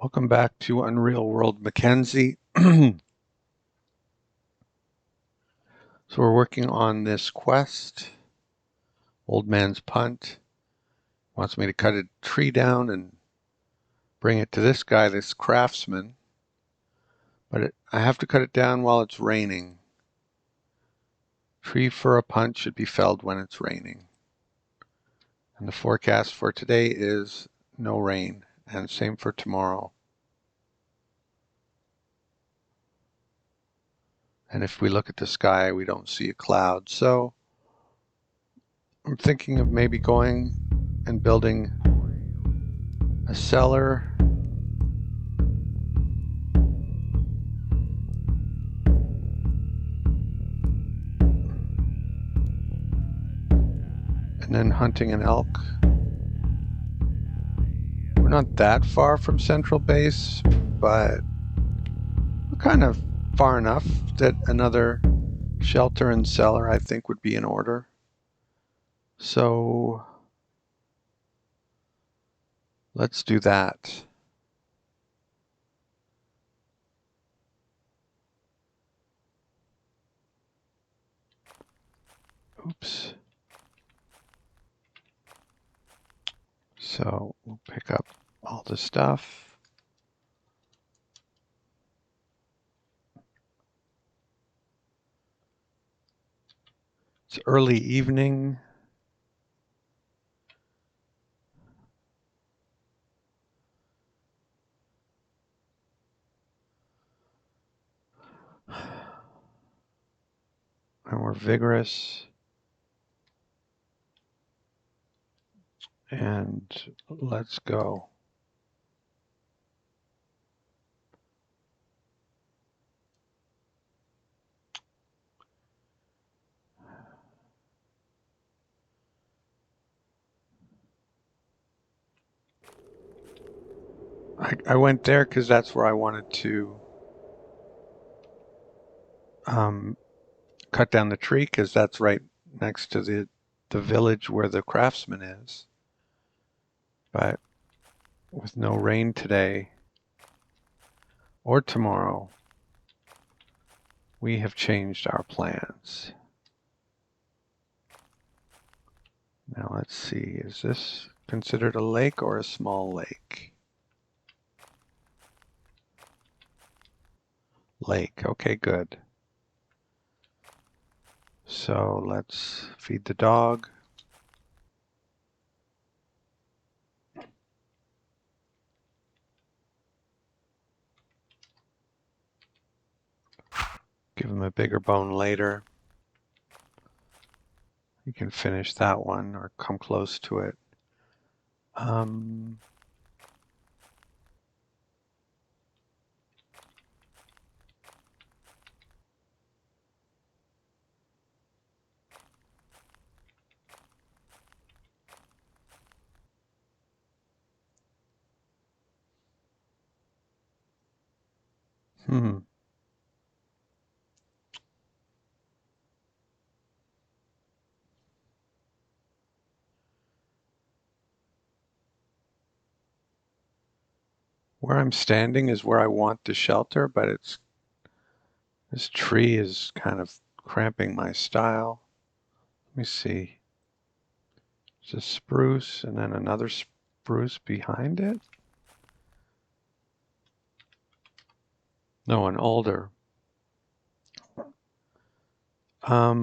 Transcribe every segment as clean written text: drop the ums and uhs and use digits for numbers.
Welcome back to Unreal World, Mackenzie. So we're working on this quest. Old Man's Punt wants me to cut a tree down and bring it to this guy, this craftsman. But I have to cut it down while it's raining. Tree for a punt should be felled when it's raining. And the forecast for today is no rain, and same for tomorrow. And if we look at the sky, we don't see a cloud. So I'm thinking of maybe going and building a cellar and then hunting an elk. We're not that far from Central Base, but we're kind of far enough that another shelter and cellar I think would be in order. So let's do that. Oops. So we'll pick up all the stuff. It's early evening. And we're vigorous. And let's go. I went there because that's where I wanted to cut down the tree, because that's right next to the village where the craftsman is. But with no rain today or tomorrow, we have changed our plans. Now let's see, is this considered a lake or a small lake? Lake, okay, good. So let's feed the dog. Give him a bigger bone later. You can finish that one or come close to it. Where I'm standing is where I want the shelter, but this tree is kind of cramping my style. Let me see. It's a spruce and then another spruce behind it. No, an alder. I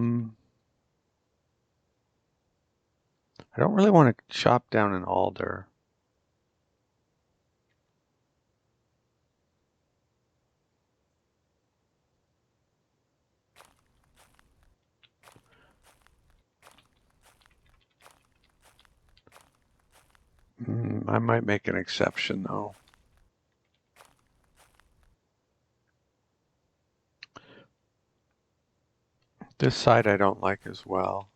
don't really want to chop down an alder. I might make an exception though. This side I don't like as well.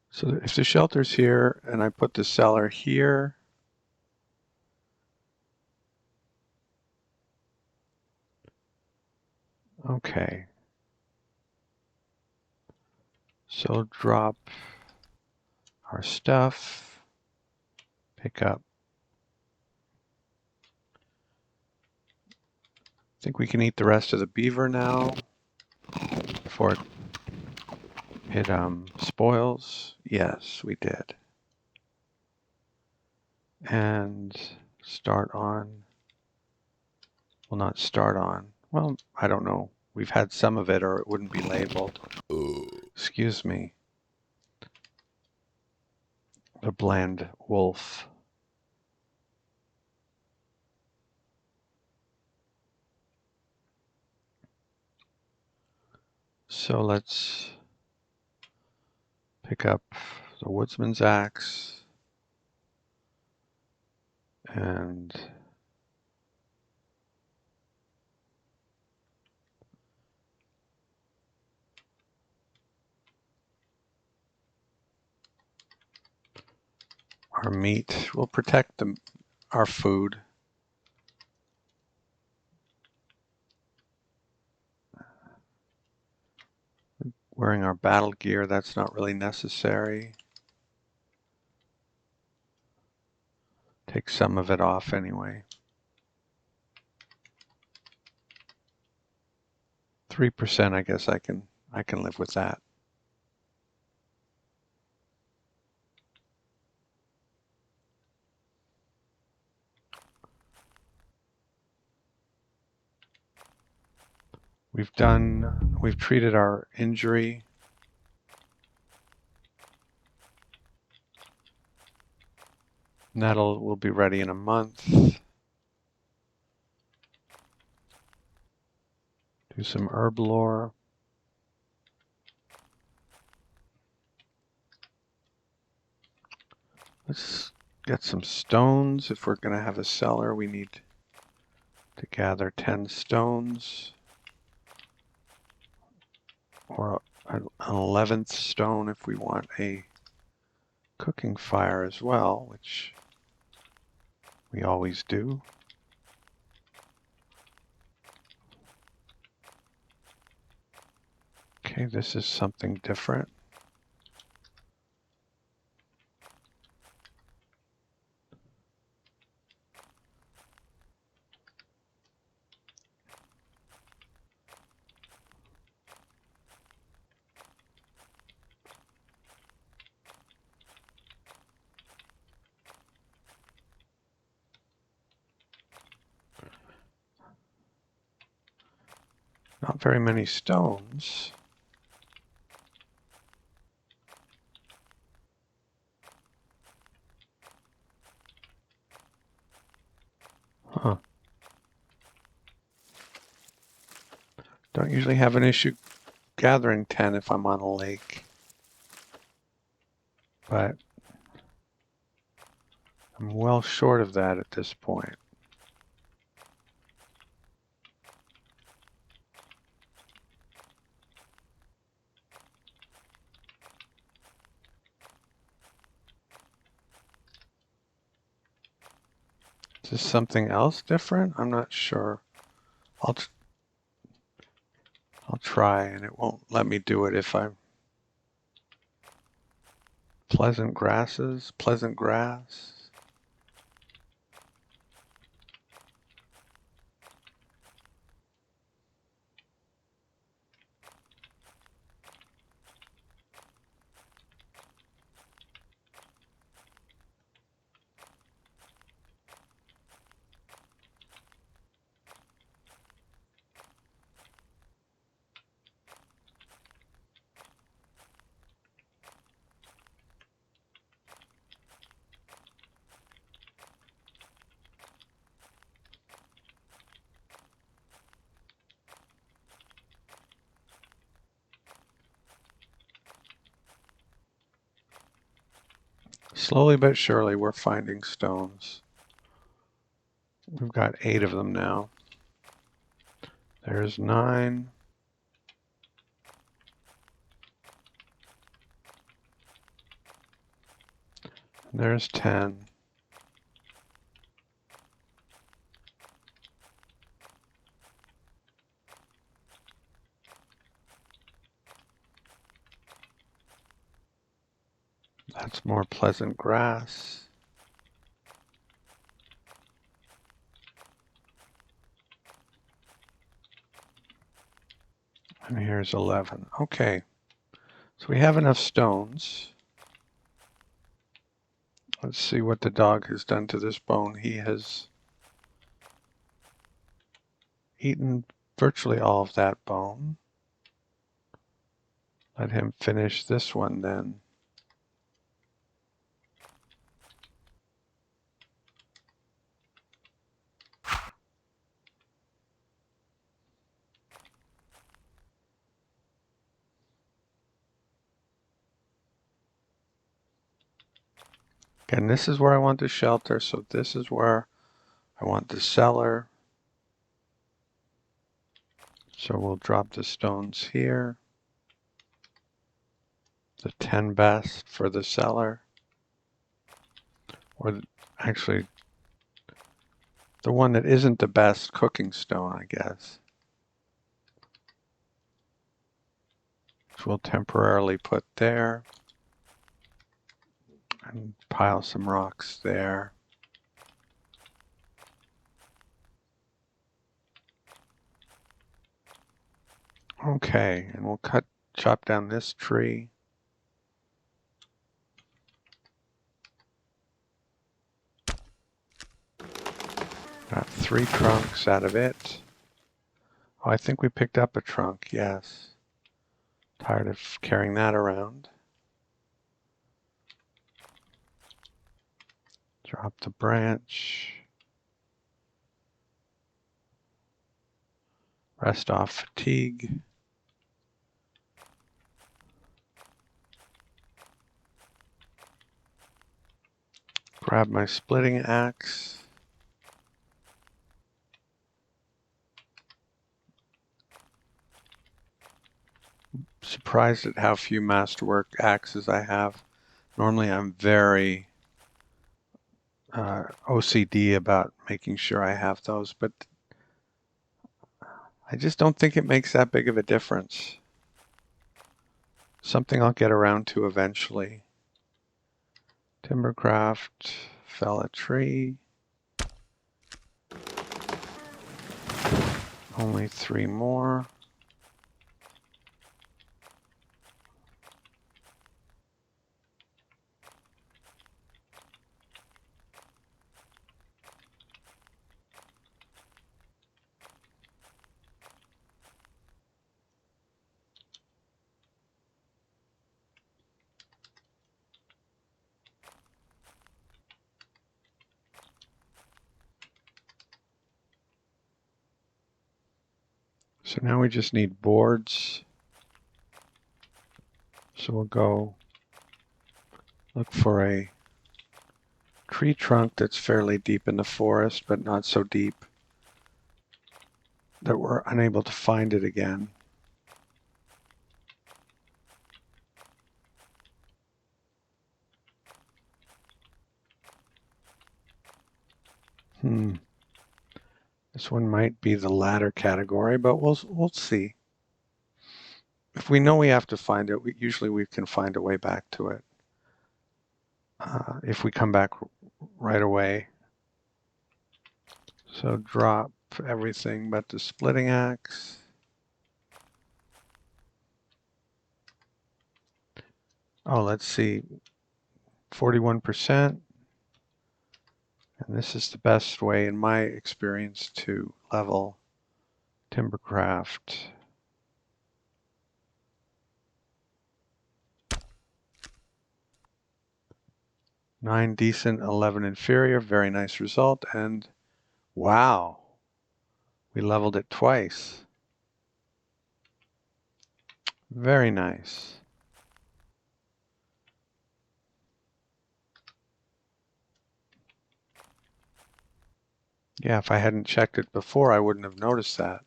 So if the shelter's here and I put the cellar here, Okay. So drop our stuff, pick up. I think we can eat the rest of the beaver now before it spoils. Yes, we did. And start on, well, not start on, well, I don't know. We've had some of it or it wouldn't be labeled. Excuse me. The bland wolf. So let's pick up the woodsman's axe and our meat. We'll protect our food. Wearing our battle gear, that's not really necessary. Take some of it off anyway. 3%, I guess I can live with that. We've treated our injury. And we'll be ready in a month. Do some herb lore. Let's get some stones. If we're going to have a cellar, we need to gather 10 stones. Or an 11th stone if we want a cooking fire as well, which we always do. Okay, this is something different. Not very many stones. Huh. Don't usually have an issue gathering 10 if I'm on a lake. But I'm well short of that at this point. Is this something else different? I'm not sure. I'll try, and it won't let me do it if I'm pleasant grasses, pleasant grass. Slowly but surely, we're finding stones. We've got 8 of them now. There's 9. There's 10. That's more pleasant grass. And here's 11. Okay, so we have enough stones. Let's see what the dog has done to this bone. He has eaten virtually all of that bone. Let him finish this one then. And this is where I want the shelter, so this is where I want the cellar. So we'll drop the stones here. The 10 best for the cellar. Or actually, the one that isn't the best cooking stone, I guess. Which we'll temporarily put there. And pile some rocks there. Okay, and we'll chop down this tree. Got 3 trunks out of it. Oh, I think we picked up a trunk, yes. Tired of carrying that around. Drop the branch. Rest off fatigue. Grab my splitting axe. Surprised at how few masterwork axes I have. Normally I'm very OCD about making sure I have those, but I just don't think it makes that big of a difference. Something I'll get around to eventually. Timbercraft, fell a tree. Only 3 more. So now we just need boards. So we'll go look for a tree trunk that's fairly deep in the forest, but not so deep that we're unable to find it again. This one might be the latter category, but we'll see. If we know we have to find it, usually we can find a way back to it. If we come back right away. So drop everything but the splitting axe. Oh, let's see, 41%. And this is the best way, in my experience, to level Timbercraft. 9 decent, 11 inferior, very nice result, and wow, we leveled it twice. Very nice. Yeah, if I hadn't checked it before, I wouldn't have noticed that.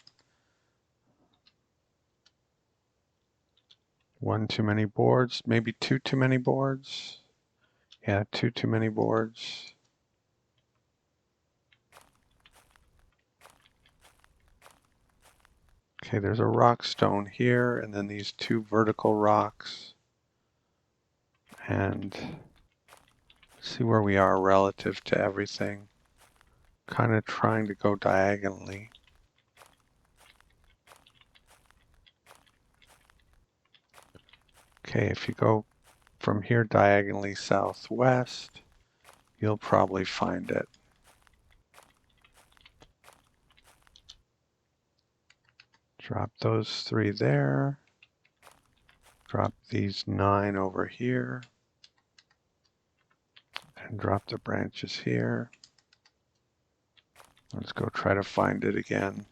1 too many boards, maybe 2 too many boards. Yeah, 2 too many boards. Okay, there's a rock stone here, and then these 2 vertical rocks. and see where we are relative to everything. Kind of trying to go diagonally. Okay, if you go from here diagonally southwest, you'll probably find it. Drop those 3 there. Drop these 9 over here. And drop the branches here. Let's go try to find it again.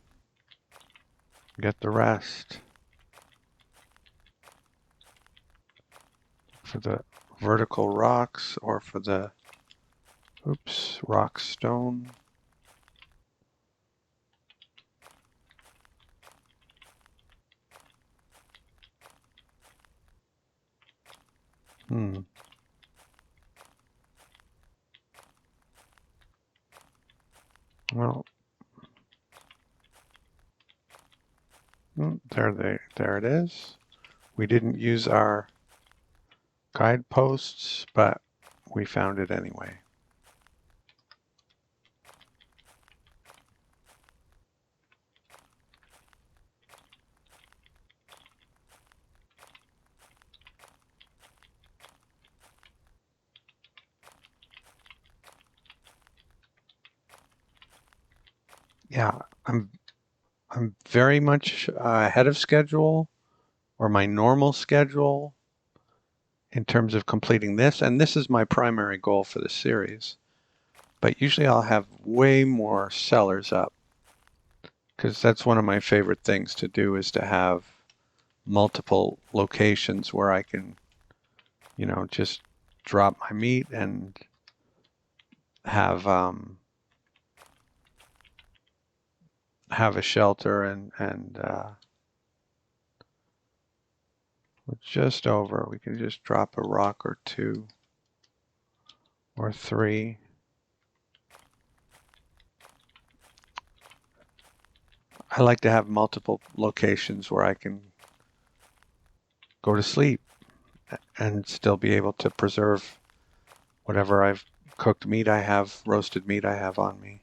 Get the rest. For the vertical rocks or for the, rock stone. Well, there it is. We didn't use our guideposts, but we found it anyway. Yeah, I'm very much ahead of schedule, or my normal schedule, in terms of completing this, and this is my primary goal for the series. But usually I'll have way more cellars up, because that's one of my favorite things to do, is to have multiple locations where I can, just drop my meat and have a shelter, and we're just over. We can just drop a rock or 2 or 3. I like to have multiple locations where I can go to sleep and still be able to preserve whatever I've cooked meat I have, roasted meat I have on me.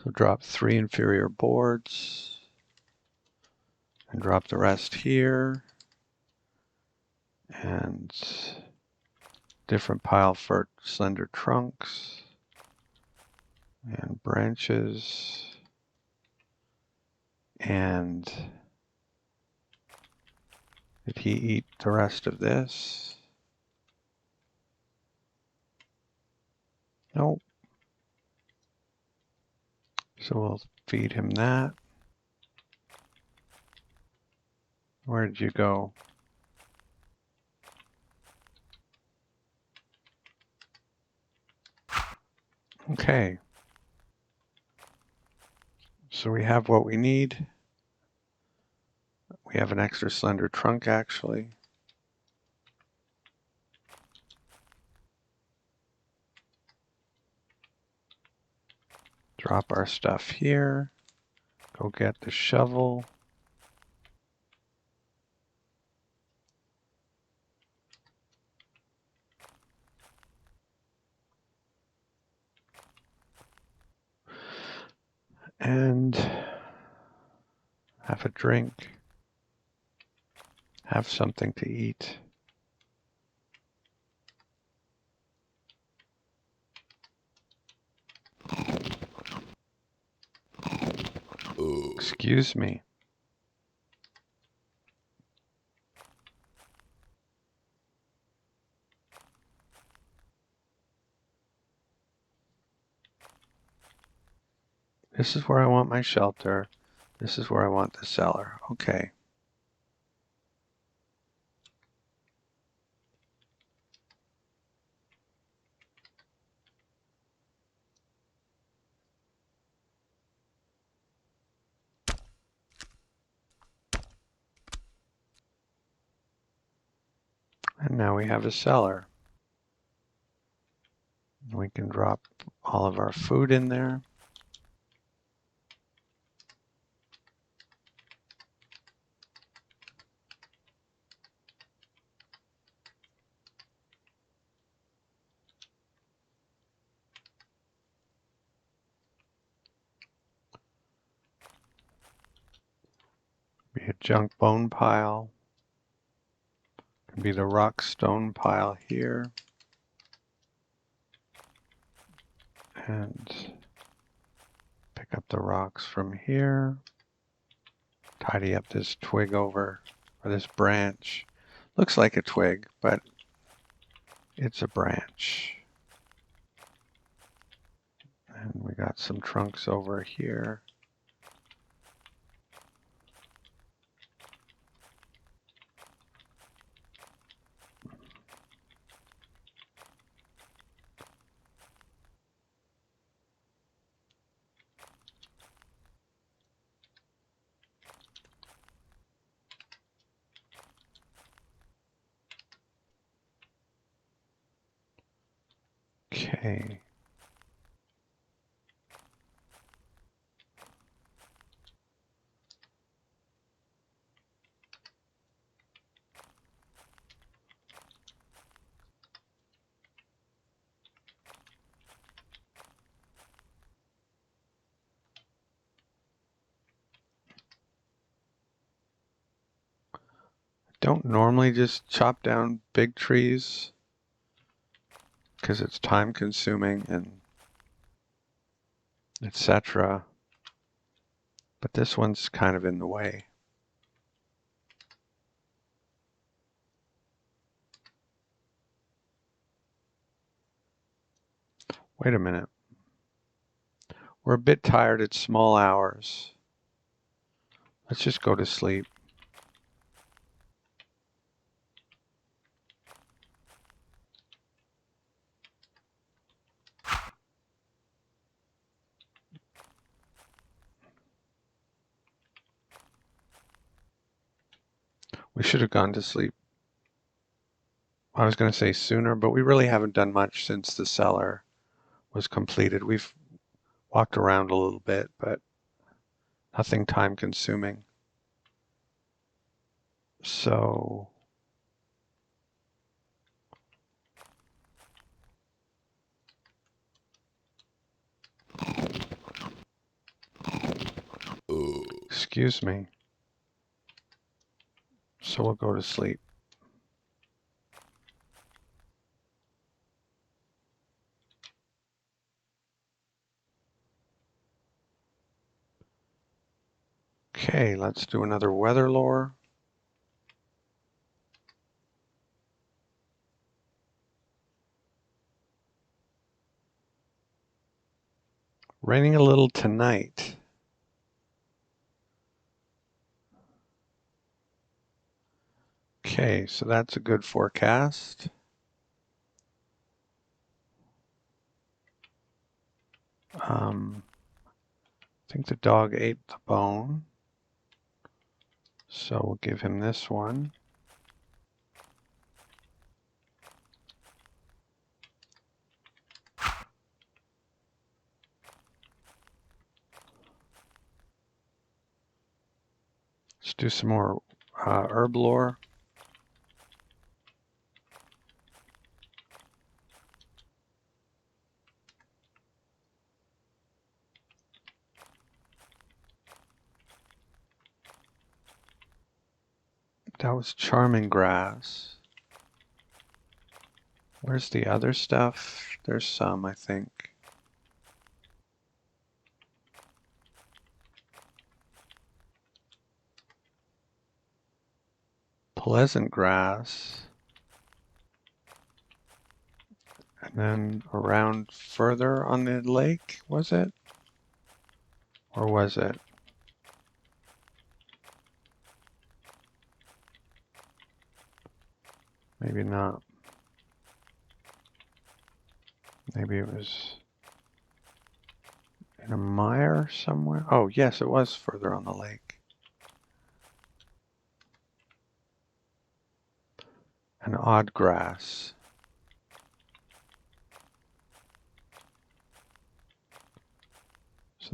So drop 3 inferior boards and drop the rest here, and different pile for slender trunks and branches, and did he eat the rest of this? Nope. So we'll feed him that. Where did you go? Okay. So we have what we need. We have an extra slender trunk, actually. Drop our stuff here. Go get the shovel. And have a drink. Have something to eat. Excuse me. This is where I want my shelter. This is where I want the cellar. Okay. And now we have a cellar. We can drop all of our food in there. be a junk bone pile. Can be the rock stone pile here. And pick up the rocks from here. Tidy up this twig over, or this branch. Looks like a twig, but it's a branch. And we got some trunks over here. Okay. Don't normally just chop down big trees because it's time consuming and etc. But this one's kind of in the way. Wait a minute. We're a bit tired. It's small hours. Let's just go to sleep. We should have gone to sleep. I was going to say sooner, but we really haven't done much since the cellar was completed. We've walked around a little bit, but nothing time consuming. So excuse me. So we'll go to sleep. Okay, let's do another weather lore. Raining a little tonight. Okay, so that's a good forecast. I think the dog ate the bone. So we'll give him this one. Let's do some more herb lore. That was charming grass. Where's the other stuff? There's some, I think. Pleasant grass. And then around further on the lake, was it? Or was it? Maybe not. Maybe it was in a mire somewhere. Oh, yes, it was further on the lake. An odd grass. So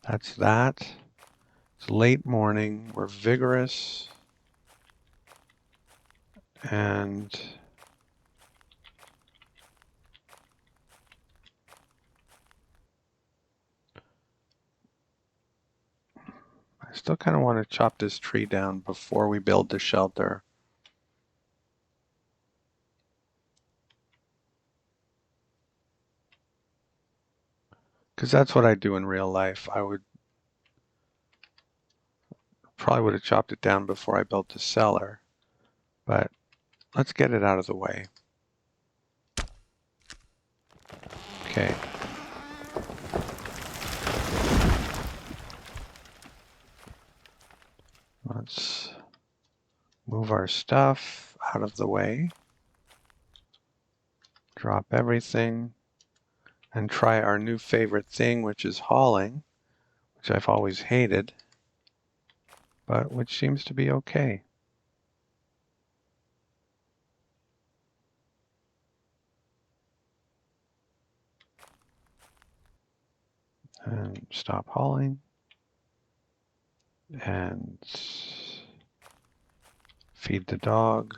that's that. It's late morning. We're vigorous. And still kind of want to chop this tree down before we build the shelter. Because that's what I do in real life. I would probably would have chopped it down before I built the cellar, but let's get it out of the way. Okay. Let's move our stuff out of the way. Drop everything and try our new favorite thing, which is hauling, which I've always hated, but which seems to be okay. And stop hauling. And feed the dog.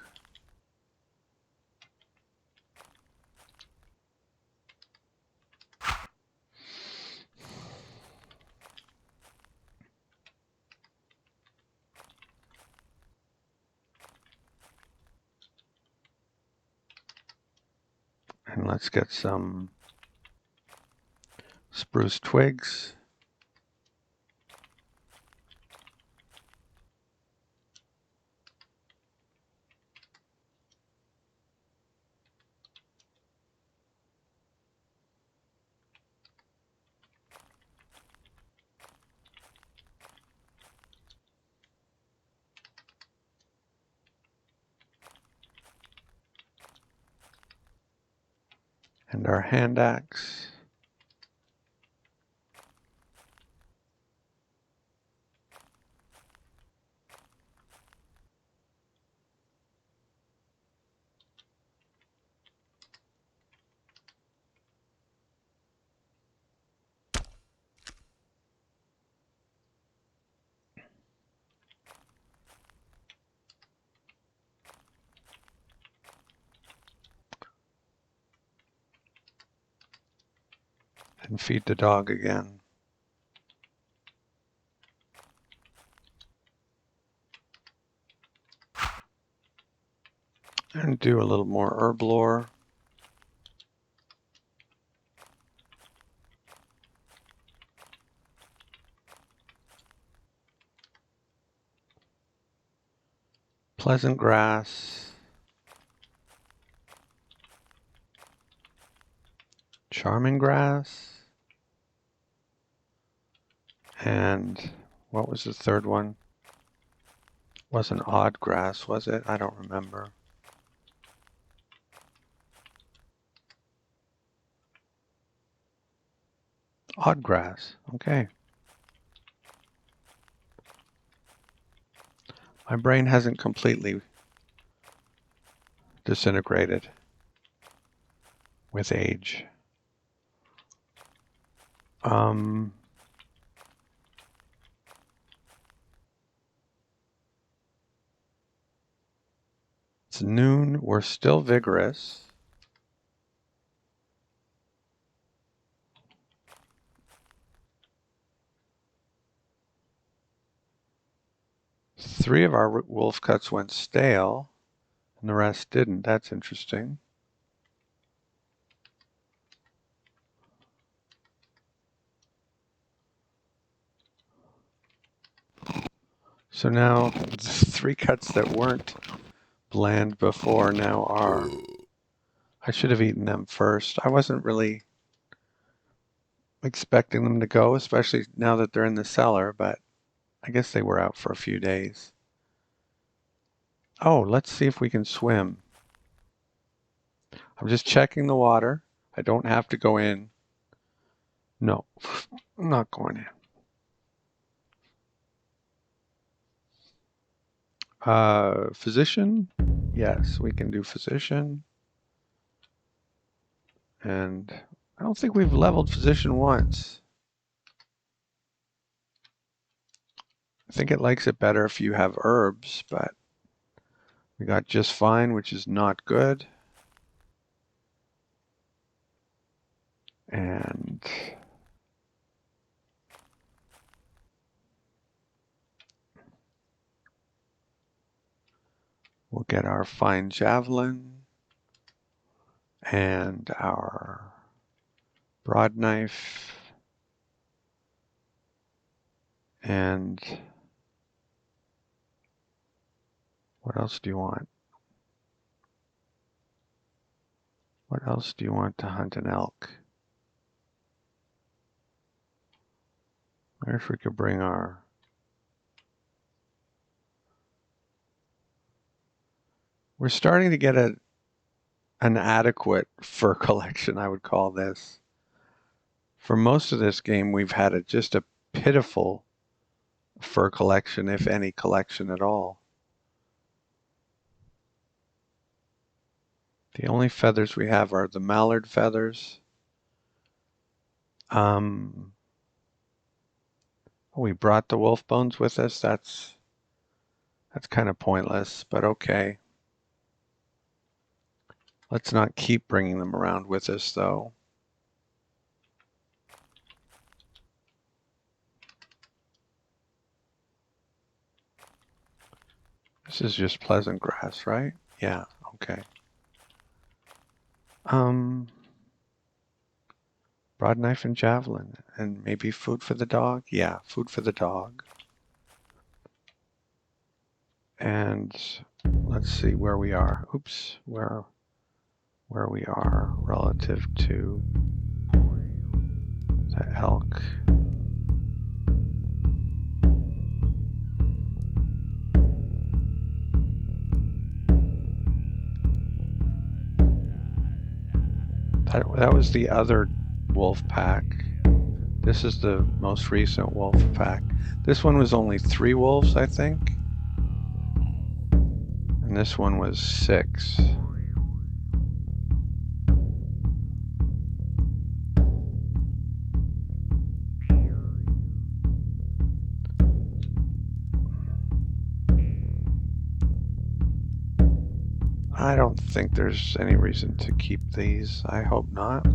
And let's get some spruce twigs. And our hand axe. And feed the dog again. And do a little more herb lore. Pleasant grass. Charming grass. And what was the third one? Wasn't odd grass, was it? I don't remember. Odd grass, okay. My brain hasn't completely disintegrated with age. It's noon, we're still vigorous. Three of our wolf cuts went stale, and the rest didn't. That's interesting. So now the three cuts that weren't bland before now are. I should have eaten them first. I wasn't really expecting them to go, especially now that they're in the cellar, but I guess they were out for a few days. Oh, let's see if we can swim. I'm just checking the water. I don't have to go in. No, I'm not going in. Physician? Yes, we can do physician. And I don't think we've leveled physician once. I think it likes it better if you have herbs, but we got just fine, which is not good. And We'll get our fine javelin and our broad knife and what else do you want? What else do you want to hunt an elk? I wonder if we could bring our... We're starting to get an adequate fur collection, I would call this. For most of this game, we've had just a pitiful fur collection, if any collection at all. The only feathers we have are the mallard feathers. We brought the wolf bones with us. That's kind of pointless, but okay. Let's not keep bringing them around with us, though. This is just pleasant grass, right? Yeah, okay. Broad knife and javelin, and maybe food for the dog? Yeah, food for the dog. And let's see where we are. Oops, where we are relative to the elk. That was the other wolf pack. This is the most recent wolf pack. This one was only 3 wolves, I think. And this one was 6. I don't think there's any reason to keep these. I hope not.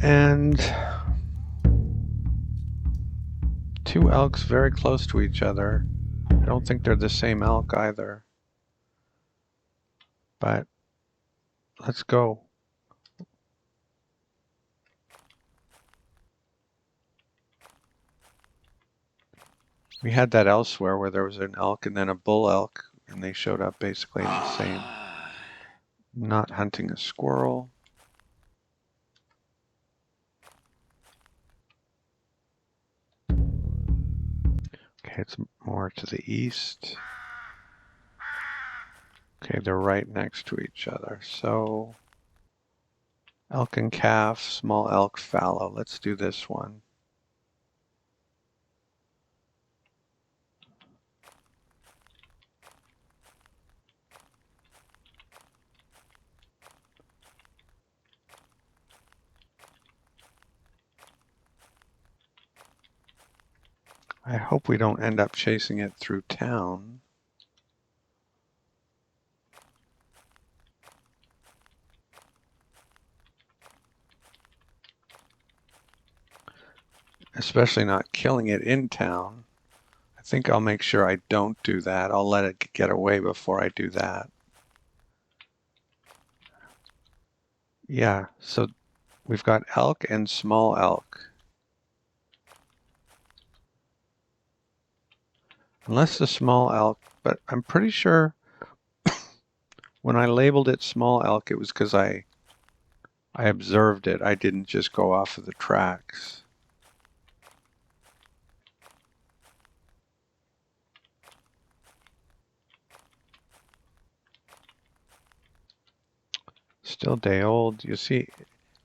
And 2 elks very close to each other. I don't think they're the same elk either. But let's go. We had that elsewhere where there was an elk and then a bull elk, and they showed up basically in the same. Not hunting a squirrel. Okay, it's more to the east. Okay, they're right next to each other. So, elk and calf, small elk, fallow. Let's do this one. I hope we don't end up chasing it through town. Especially not killing it in town. I think I'll make sure I don't do that. I'll let it get away before I do that. Yeah, so we've got elk and small elk. Unless the small elk, but I'm pretty sure when I labeled it small elk, it was because I observed it. I didn't just go off of the tracks. Still day old. You see,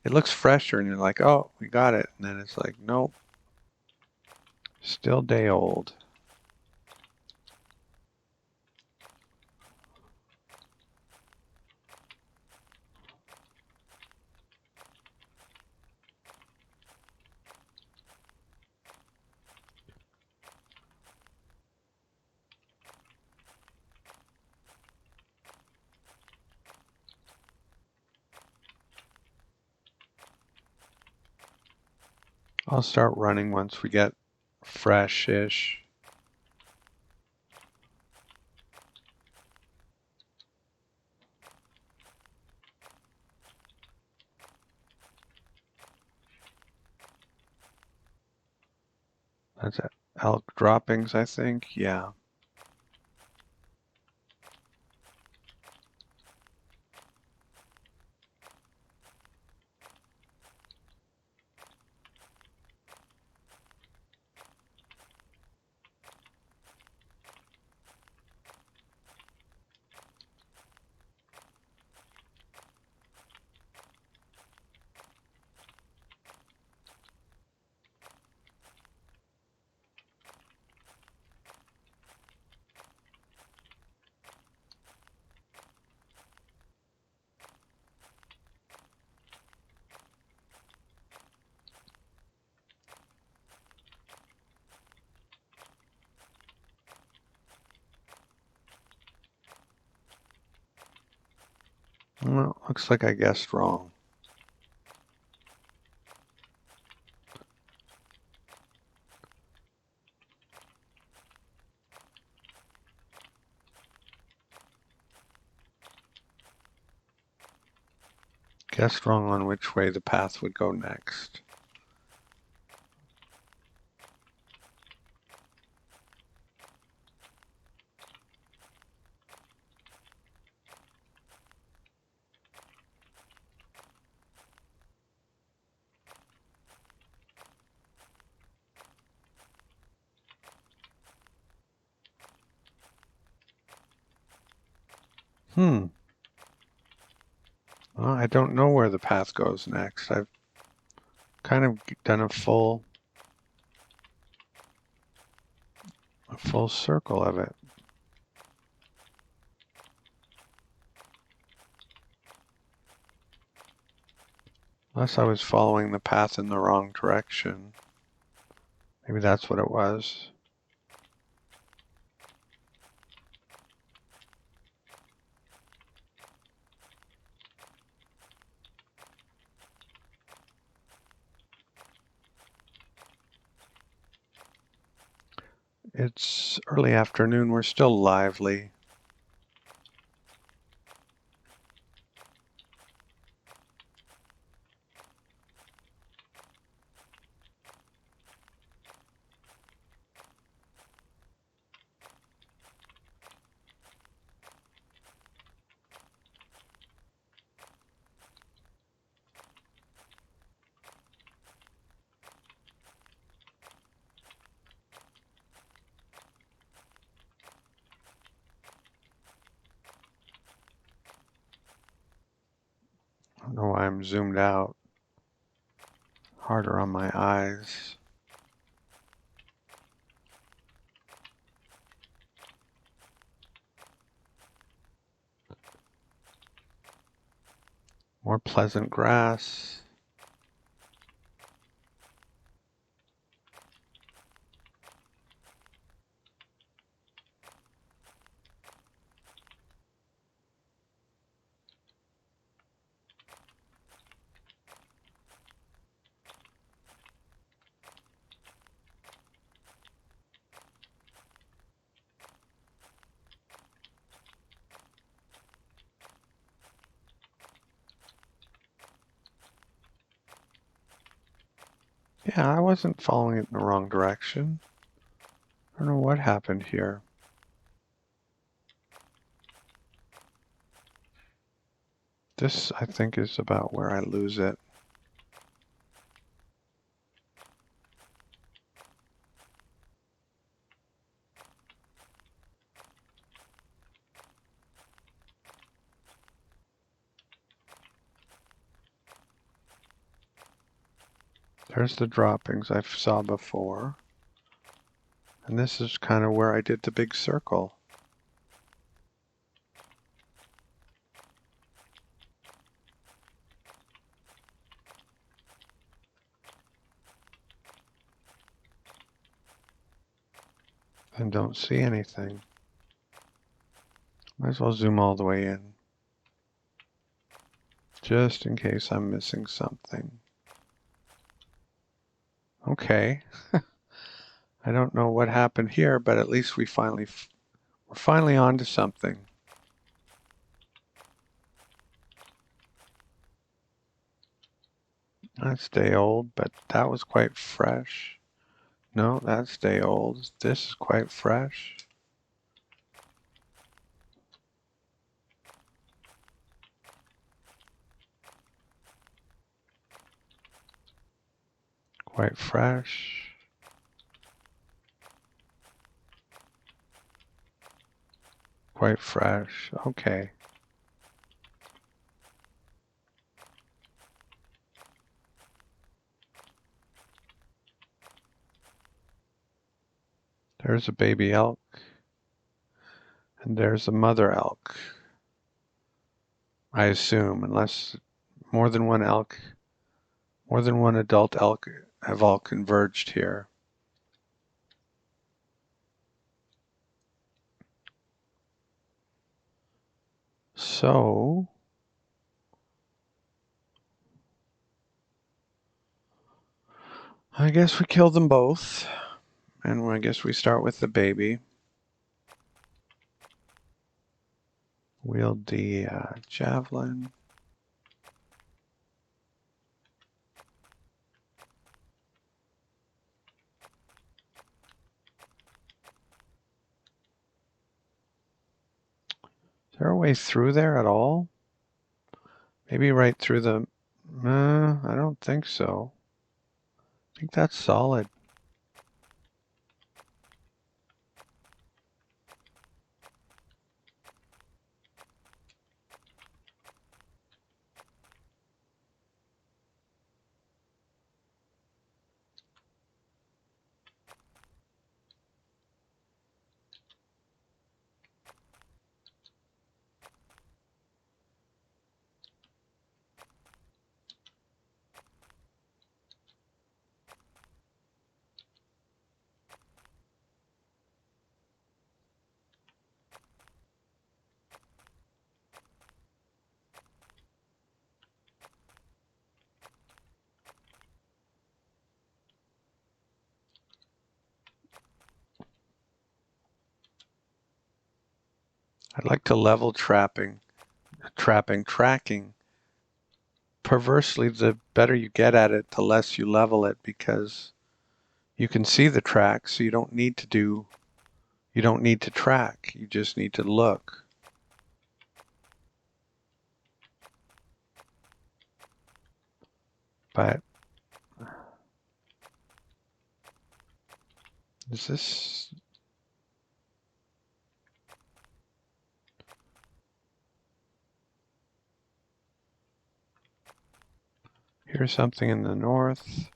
it looks fresher and you're like, oh, we got it. And then it's like, nope. Still day old. I'll start running once we get fresh-ish. That's elk droppings, I think. Yeah. Well, looks like I guessed wrong. Guessed wrong on which way the path would go next. Well, I don't know where the path goes next. I've kind of done a full circle of it. Unless I was following the path in the wrong direction. Maybe that's what it was. It's early afternoon. We're still lively. I don't know why I'm zoomed out. Harder on my eyes. More pleasant grass. Yeah, I wasn't following it in the wrong direction. I don't know what happened here. This, I think, is about where I lose it. There's the droppings I saw before. And this is kind of where I did the big circle. And don't see anything. Might as well zoom all the way in. Just in case I'm missing something. Okay. I don't know what happened here, but at least we're finally on to something. That's day old, but that was quite fresh. No, that's day old. This is quite fresh. Quite fresh. Quite fresh. Okay. There's a baby elk. And there's a mother elk. I assume, unless more than one elk, more than one adult elk have all converged here. So, I guess we kill them both. And I guess we start with the baby. Wield the javelin. Is there a way through there at all? Maybe right through the... I don't think so. I think that's solid. I'd like to level tracking. Perversely, the better you get at it, the less you level it, because you can see the track, so you don't need to track, you just need to look. But is this... Here's something in the north.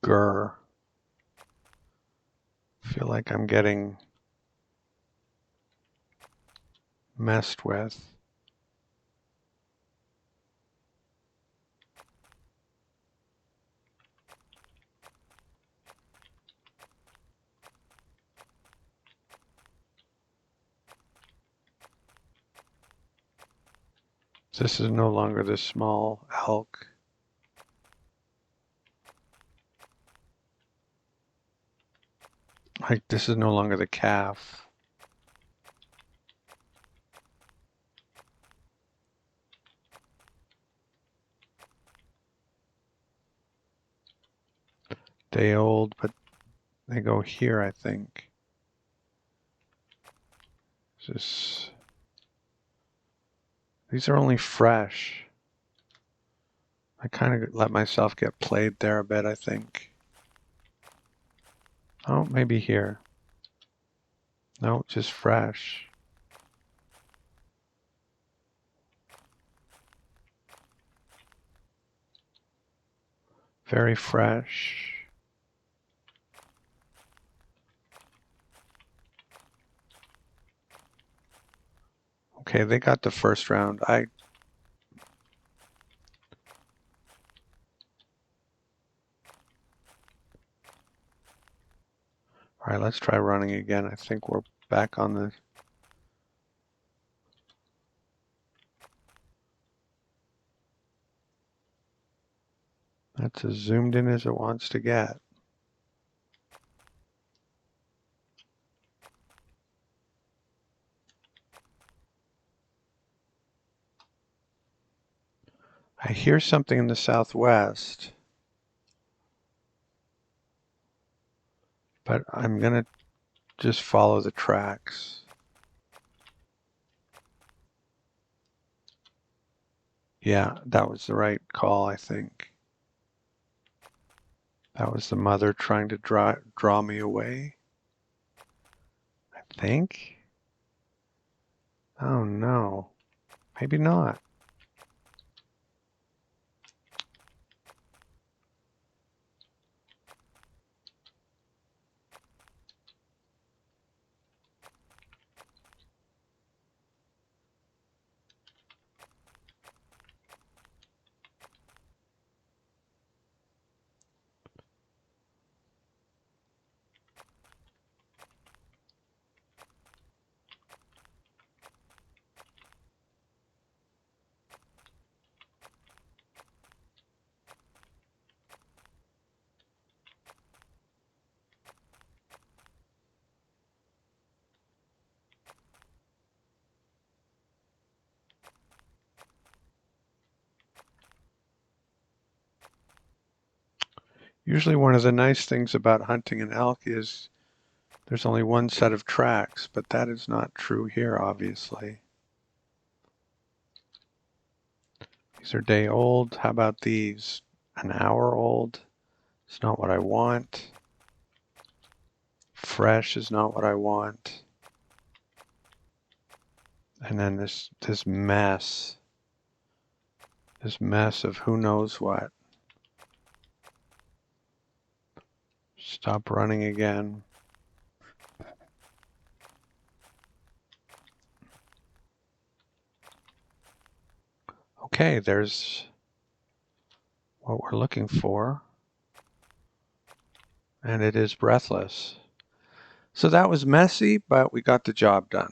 Grr. Feel like I'm getting messed with. This is no longer the small elk. Like, this is no longer the calf. Day old, but they go here, I think. These are only fresh. I kind of let myself get played there a bit, I think. Oh, maybe here. No, just fresh. Very fresh. Okay, they got the first round. All right, let's try running again. I think we're back on the... That's as zoomed in as it wants to get. I hear something in the southwest, but I'm gonna just follow the tracks. Yeah, that was the right call, I think. That was the mother trying to draw me away, I think. Oh no, maybe not. Usually one of the nice things about hunting an elk is there's only one set of tracks, but that is not true here, obviously. These are day old. How about these? An hour old. It's not what I want. Fresh is not what I want. And then this mess. This mess of who knows what. Stop running again. Okay, there's what we're looking for. And it is breathless. So that was messy, but we got the job done.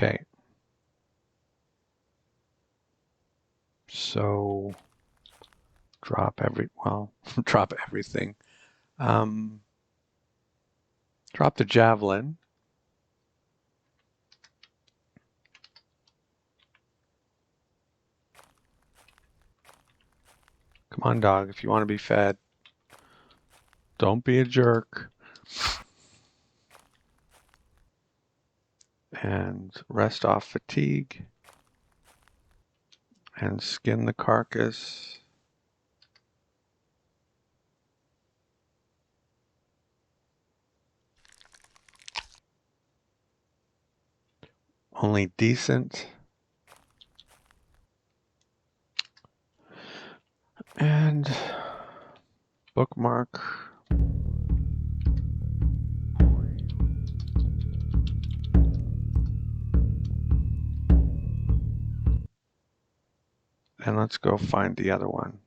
Okay. So drop drop everything. Drop the javelin. Come on, dog, if you want to be fed. Don't be a jerk. And rest off fatigue. And skin the carcass. Only decent. And bookmark. And let's go find the other one.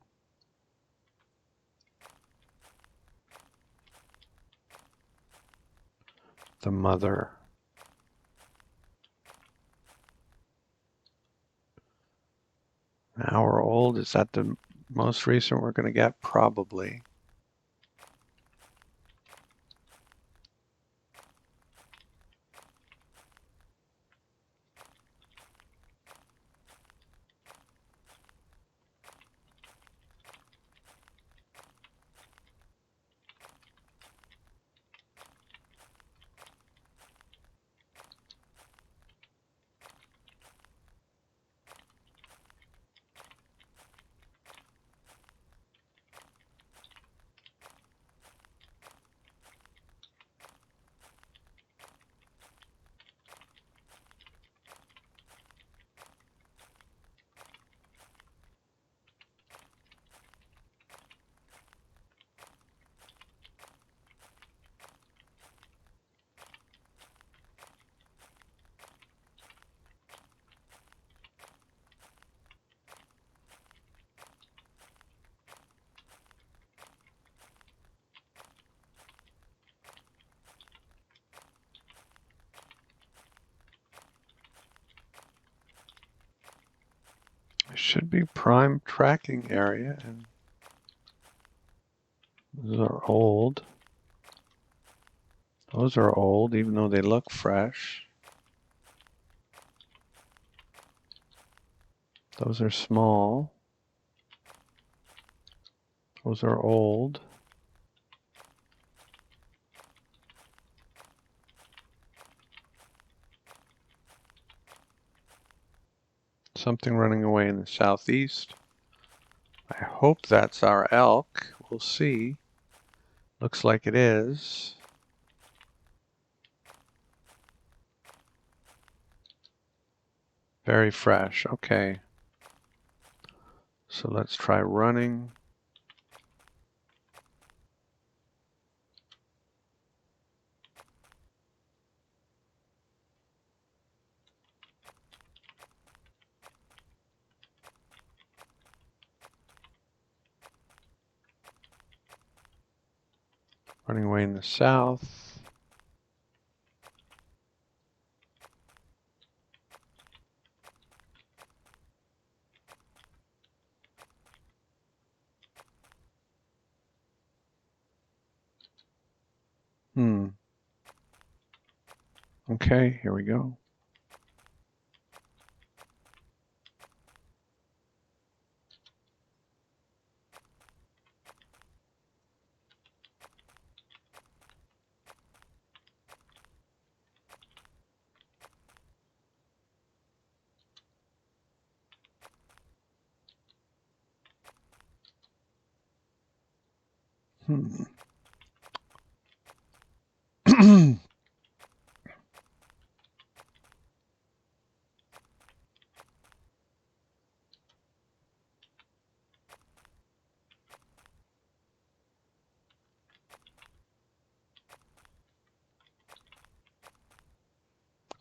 The mother. An hour old. Is that the most recent we're going to get? Probably. should be prime tracking area, and those are old. Those are old, even though they look fresh. Those are small. Those are old. Something running away in the southeast. I hope that's our elk. We'll see. Looks like it is. Very fresh. Okay. So let's try running. Running away in the south. Okay, here we go.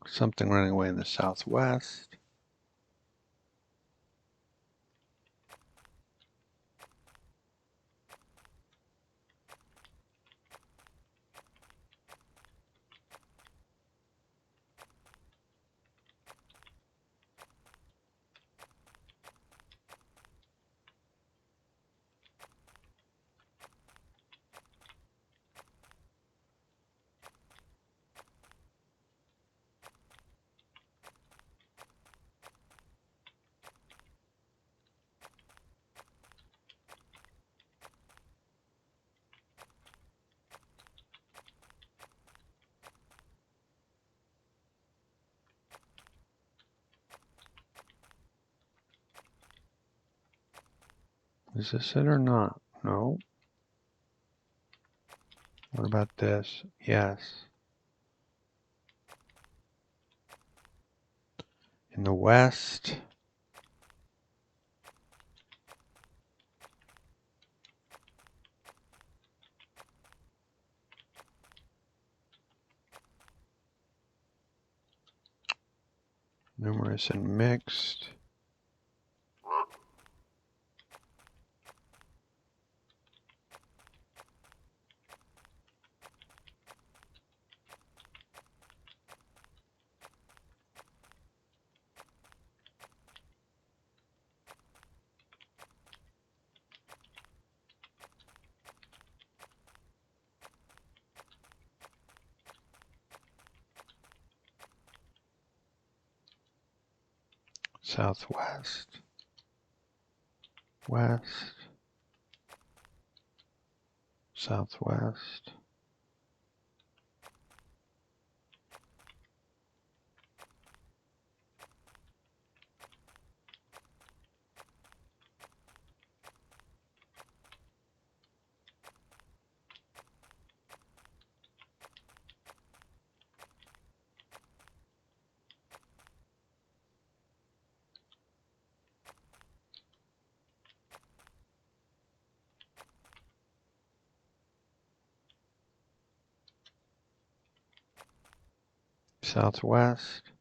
Something running away in the southwest. Is this it or not? No. What about this? Yes. In the west. Numerous and mixed. Southwest. West. Southwest. Southwest.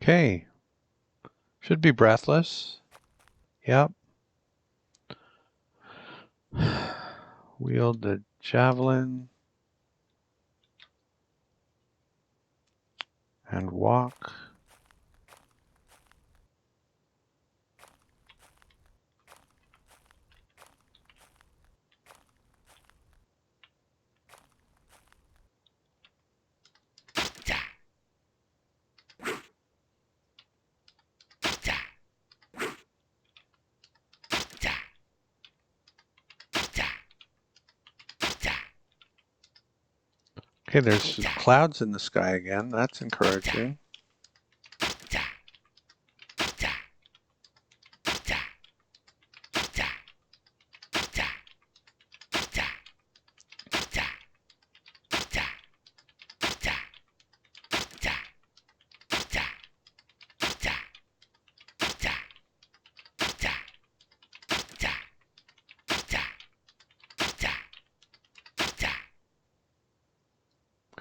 Okay. Should be breathless. Yep. Wield the javelin and walk. Okay, there's clouds in the sky again. That's encouraging.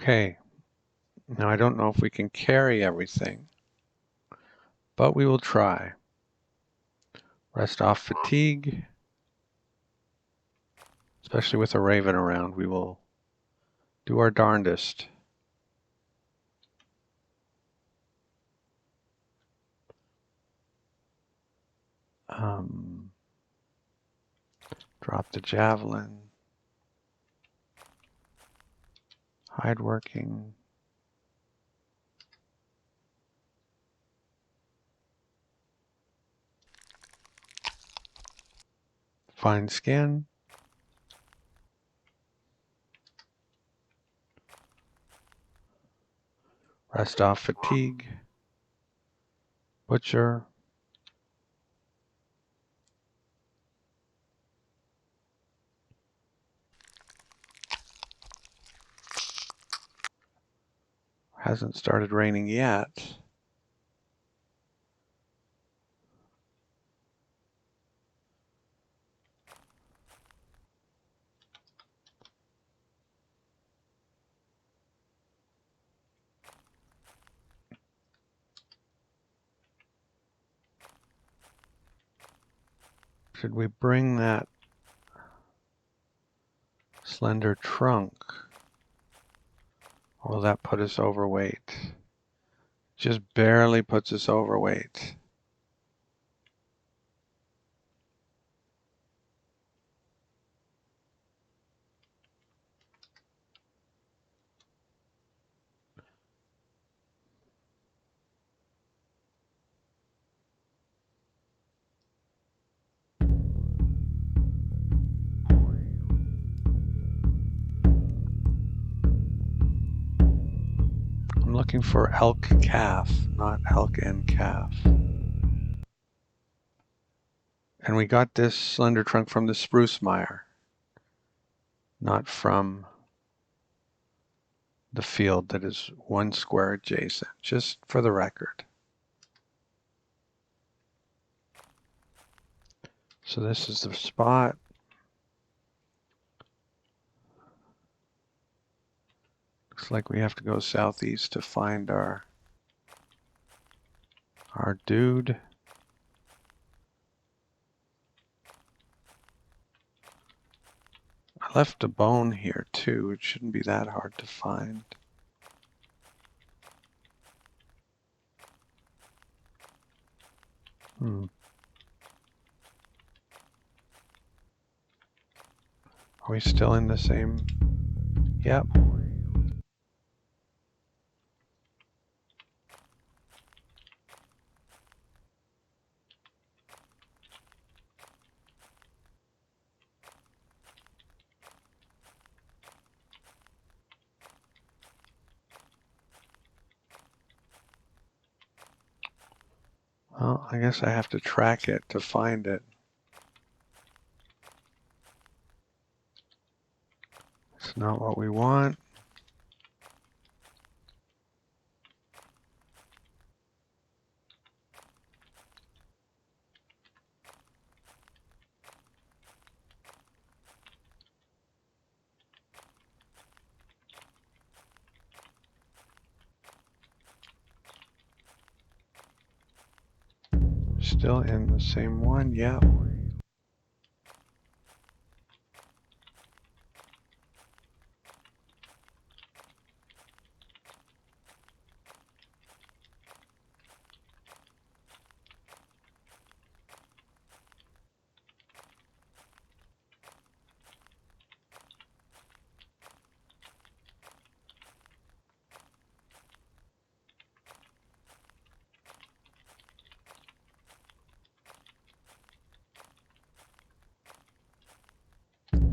Okay, now I don't know if we can carry everything, but we will try. Rest off fatigue, especially with a raven around. We will do our darndest. Drop the javelin. Hide working. Fine skin. Rest off fatigue. Butcher. Hasn't started raining yet. Should we bring that slender trunk? Or will that put us overweight? Just barely puts us overweight. I'm looking for elk calf, not elk and calf. And we got this slender trunk from the spruce mire, not from the field that is 1 square adjacent, just for the record. So this is the spot. Looks like we have to go southeast to find our dude. I left a bone here too. It shouldn't be that hard to find. Are we still in the same? Yep. Well, I guess I have to track it to find it. It's not what we want. Still in the same one, yeah.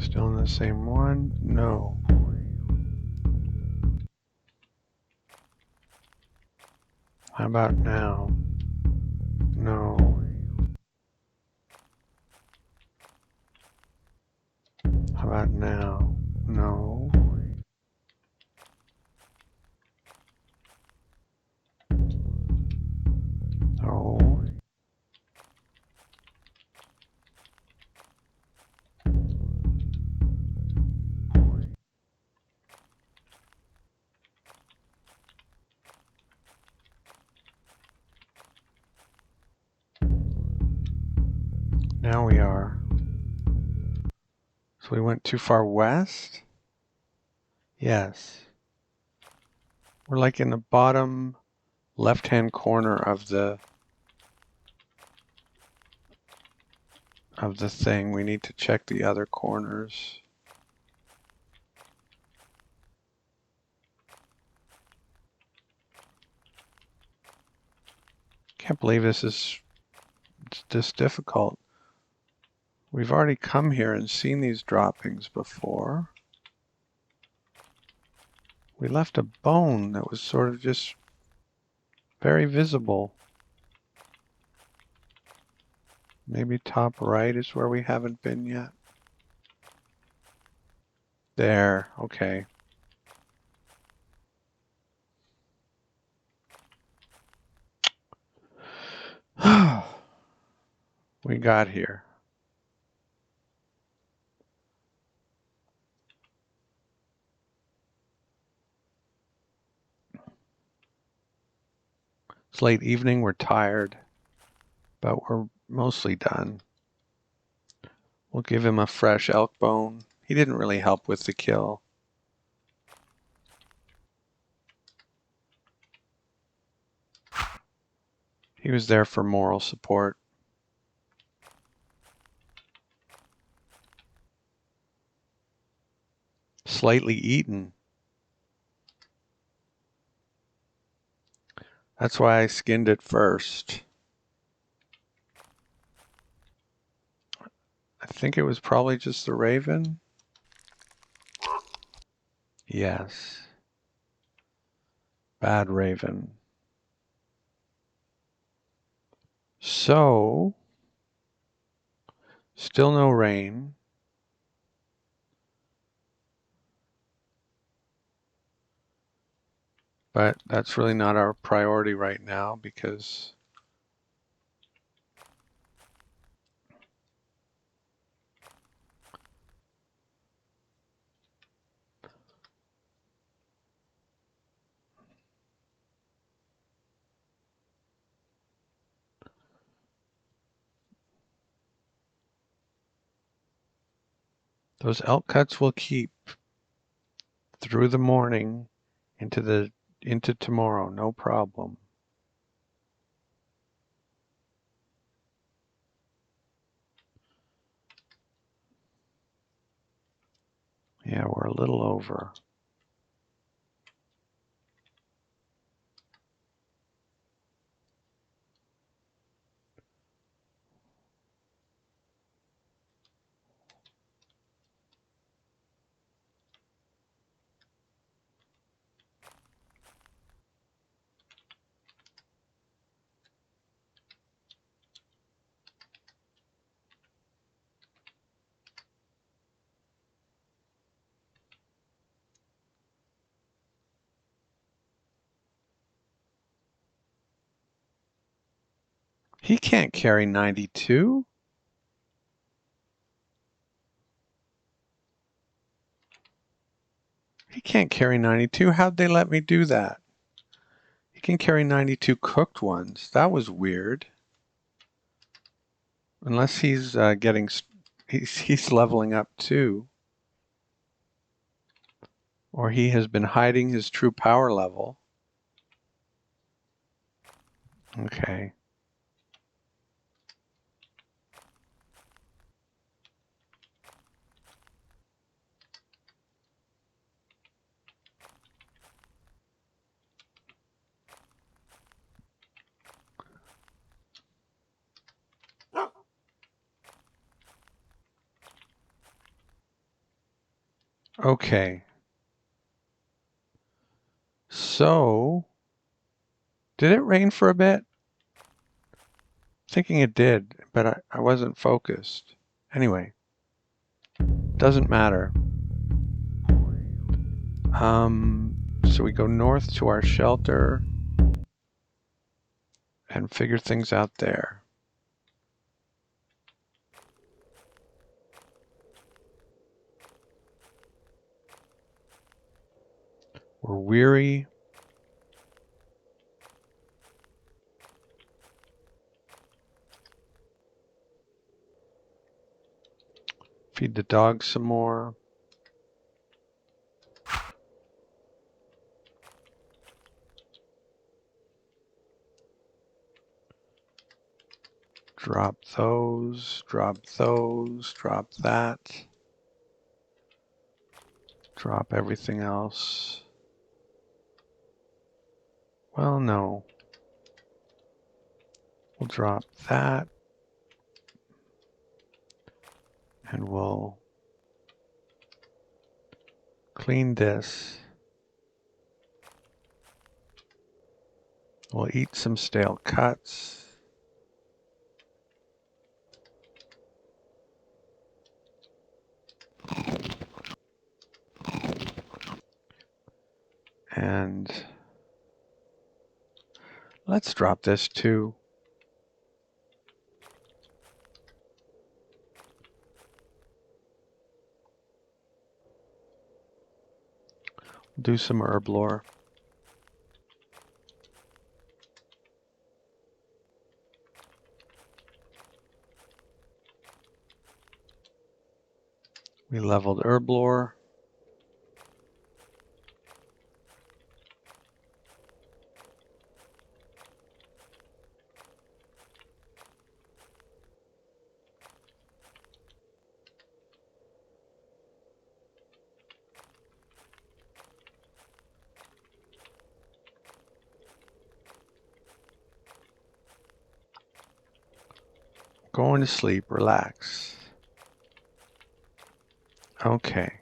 Still in the same one, no. How about now? No. How about now? No. No. Now we are. So we went too far west? Yes. We're like in the bottom left-hand corner of the thing. We need to check the other corners. Can't believe this is this difficult. We've already come here and seen these droppings before. We left a bone that was sort of just very visible. Maybe top right is where we haven't been yet. There, okay. We got here. It's late evening, we're tired, but we're mostly done. We'll give him a fresh elk bone. He didn't really help with the kill. He was there for moral support. Slightly eaten. That's why I skinned it first. I think it was probably just the raven. Yes. Bad raven. So, still no rain. But that's really not our priority right now because those elk cuts will keep through the morning into tomorrow, no problem. Yeah, we're a little over. He can't carry 92. He can't carry 92. How'd they let me do that? He can carry 92 cooked ones. That was weird. Unless he's he's leveling up too. Or he has been hiding his true power level. Okay. Okay. So, did it rain for a bit? Thinking it did, but I wasn't focused. Anyway, doesn't matter. So we go north to our shelter and figure things out there. We're weary. Feed the dog some more. Drop those, drop those, drop that. Drop everything else. Well, no. We'll drop that. And we'll clean this. We'll eat some stale cuts. And let's drop this too. Do some herb lore. We leveled herb lore. Going to sleep, relax. Okay.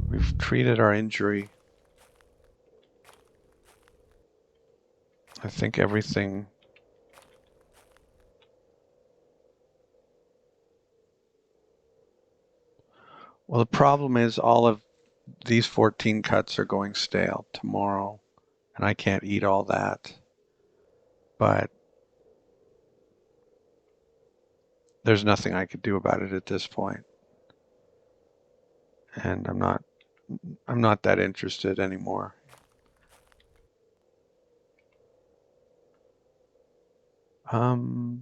We've treated our injury. I think everything. Well, the problem is all of these 14 cuts are going stale tomorrow, and I can't eat all that. But there's nothing I could do about it at this point. And I'm not that interested anymore. Do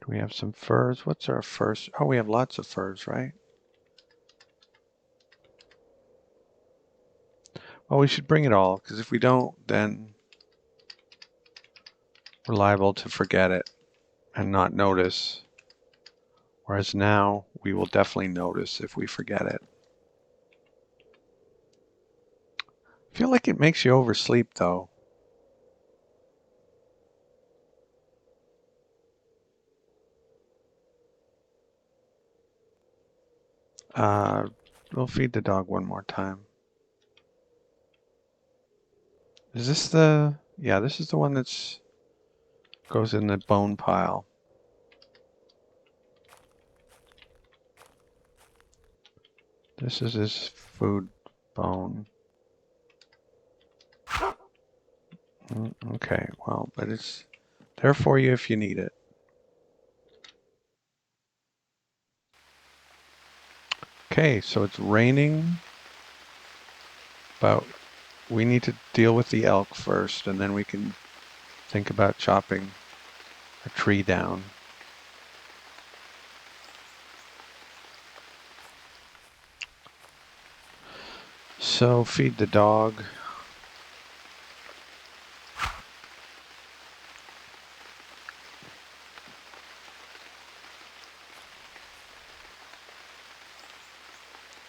we have some furs? What's our furs? Oh, we have lots of furs, right? Well, we should bring it all, because if we don't, then we're liable to forget it and not notice. Whereas now, we will definitely notice if we forget it. I feel like it makes you oversleep, though. We'll feed the dog one more time. Is this the... Yeah, this is the one that's goes in the bone pile. This is his food bone. Okay, well, but it's there for you if you need it. Okay, so it's raining, but we need to deal with the elk first, and then we can think about chopping a tree down. So feed the dog.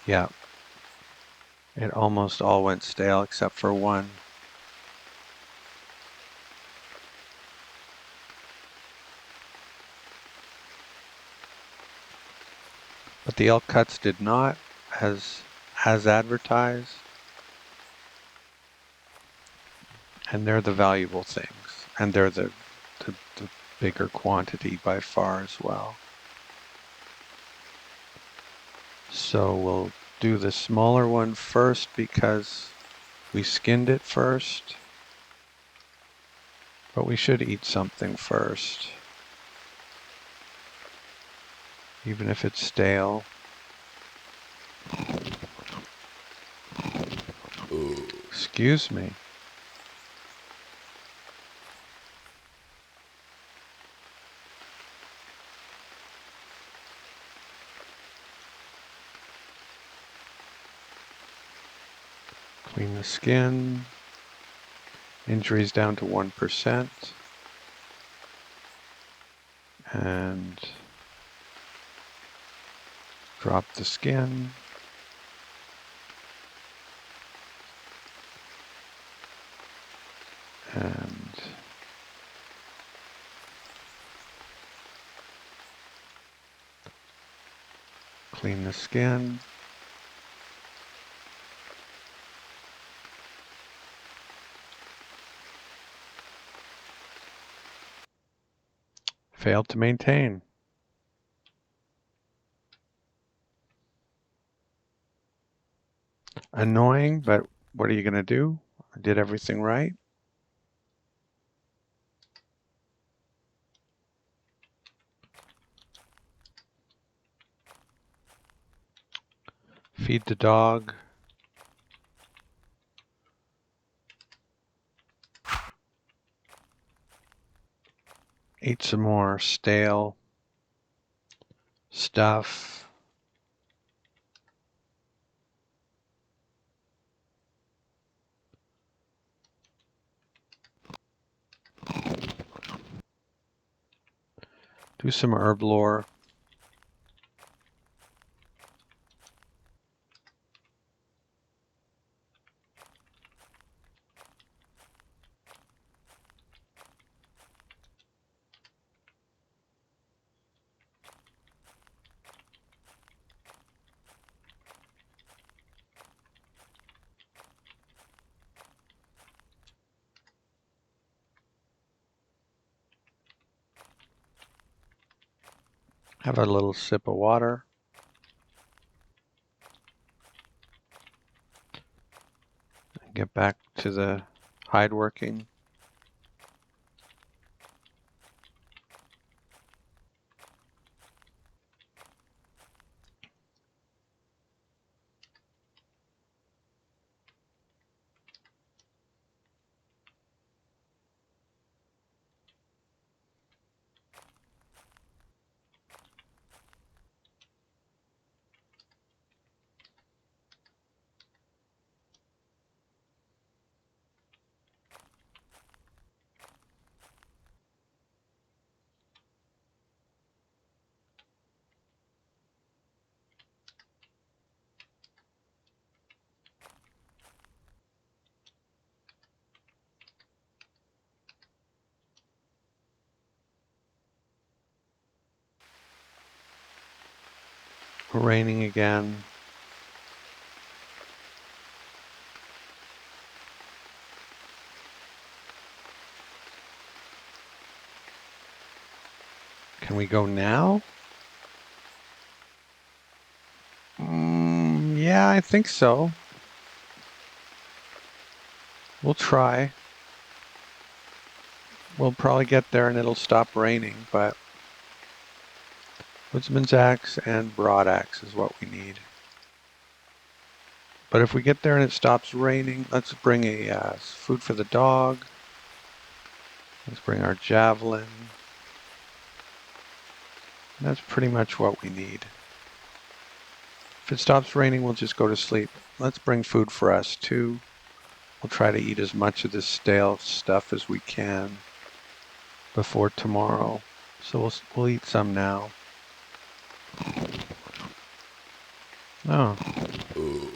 Yeah, it almost all went stale except for one. But the elk cuts did not, as advertised. And they're the valuable things. And they're the bigger quantity by far as well. So we'll do the smaller one first because we skinned it first. But we should eat something first, even if it's stale. Excuse me. Clean the skin. Injuries down to 1%. And drop the skin. And clean the skin. Failed to maintain. Annoying, but what are you going to do? I did everything right. Feed the dog. Eat some more stale stuff. Do some herb lore. Have a little sip of water. Get back to the hide working. Raining again. Can we go now? Yeah, I think so. We'll try. We'll probably get there and it'll stop raining, but woodsman's axe and broad axe is what we need. But if we get there and it stops raining, let's bring a food for the dog. Let's bring our javelin. And that's pretty much what we need. If it stops raining, we'll just go to sleep. Let's bring food for us too. We'll try to eat as much of this stale stuff as we can before tomorrow. So we'll eat some now. Oh,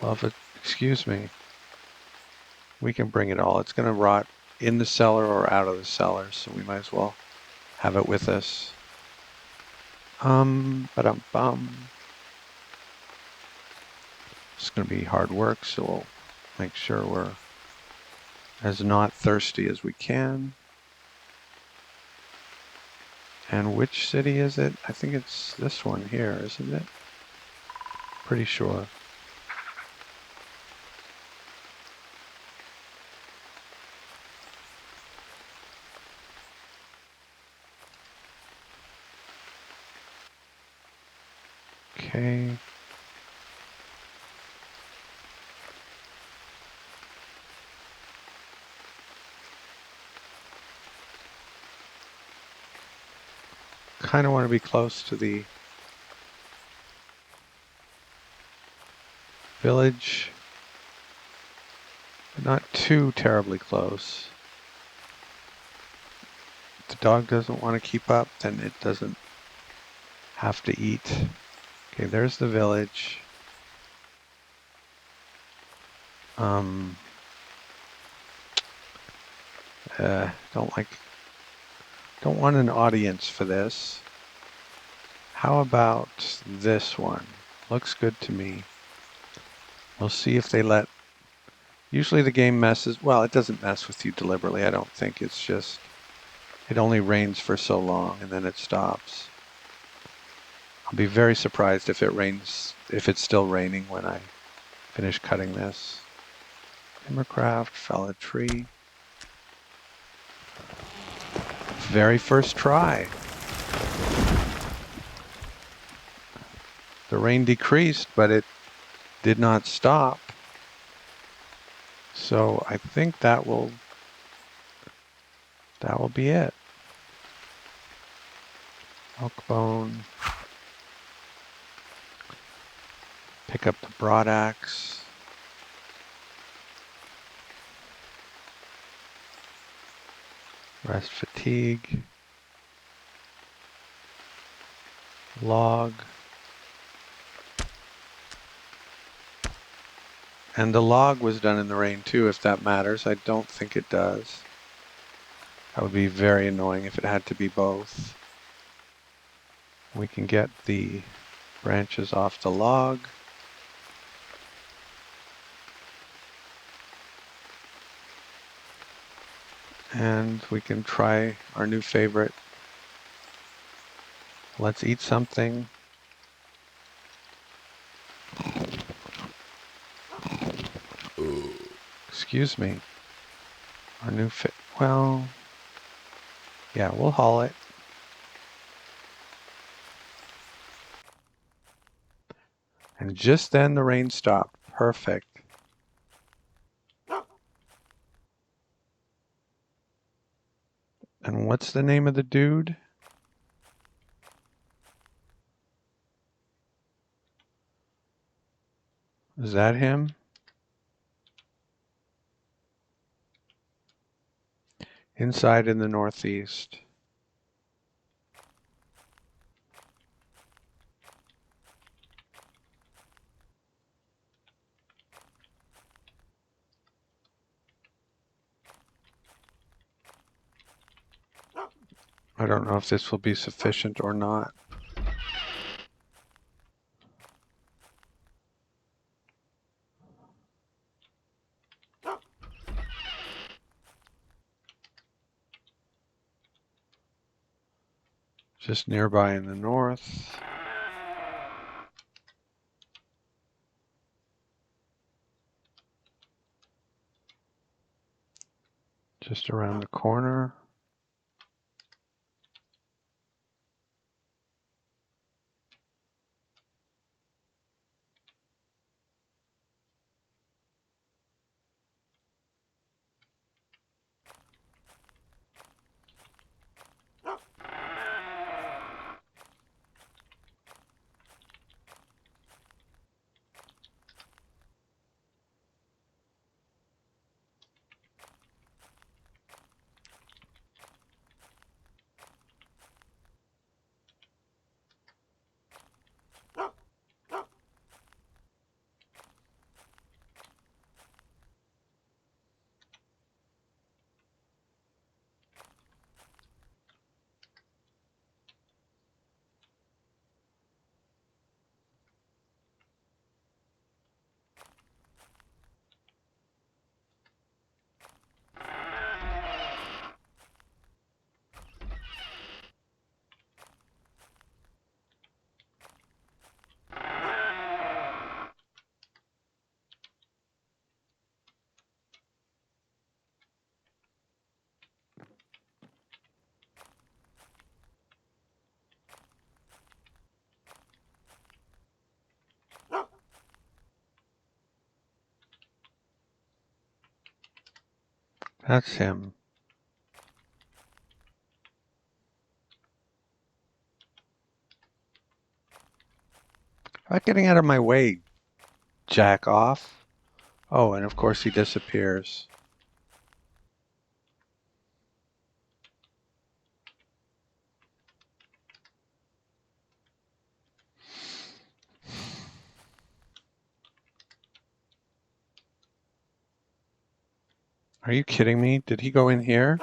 well, excuse me. We can bring it all. It's going to rot in the cellar or out of the cellar, so we might as well have it with us. Ba-dum-bum. It's going to be hard work, so we'll make sure we're as not thirsty as we can. And which city is it? I think it's this one here, isn't it? Pretty sure. Okay. Kind of want to be close to the village, but not too terribly close. If the dog doesn't want to keep up, then it doesn't have to eat. Okay, there's the village. Don't want an audience for this. How about this one? Looks good to me. We'll see if they let. Usually the game messes. Well, it doesn't mess with you deliberately. I don't think. It's just it only rains for so long and then it stops. I'll be very surprised if it rains. If it's still raining when I finish cutting this. Timbercraft, fell a tree. Very first try. The rain decreased, but it did not stop. So I think that will be it. Elk bone. Pick up the broadaxe. Rest fatigue. Log. And the log was done in the rain too, if that matters. I don't think it does. That would be very annoying if it had to be both. We can get the branches off the log. And we can try our new favorite. Let's eat something. Excuse me. Our new well, yeah, we'll haul it. And just then the rain stopped. Perfect. And what's the name of the dude? Is that him? Inside in the northeast. I don't know if this will be sufficient or not. Just nearby in the north. Just around the corner. That's him. How about getting out of my way, jack off? Oh, and of course he disappears. Are you kidding me? Did he go in here?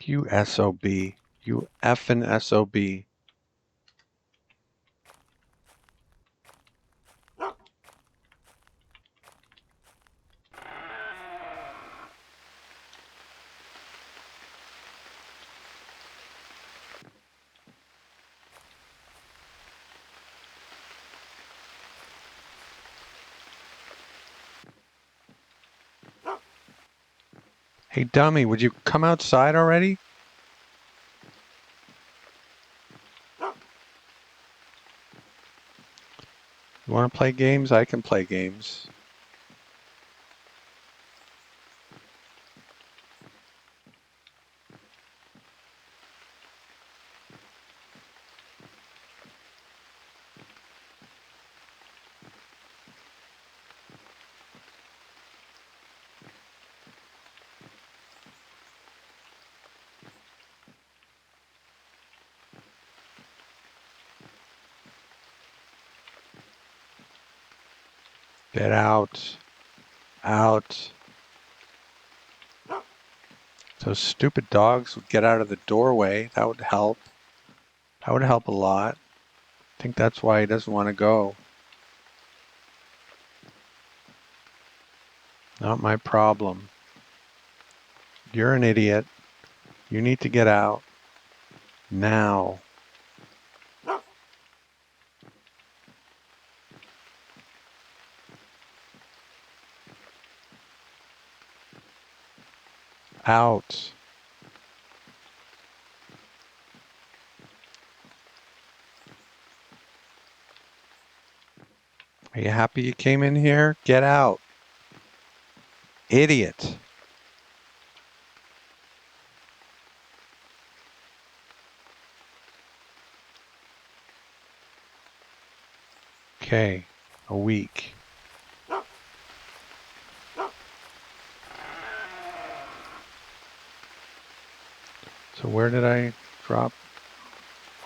You SOB. You effing SOB. Hey, dummy, would you come outside already? You want to play games? I can play games. Get out. Out. Those stupid dogs would get out of the doorway. That would help. That would help a lot. I think that's why he doesn't want to go. Not my problem. You're an idiot. You need to get out. Now. Out. Are you happy you came in here? Get out. Idiot. Okay. A week. So where did I drop?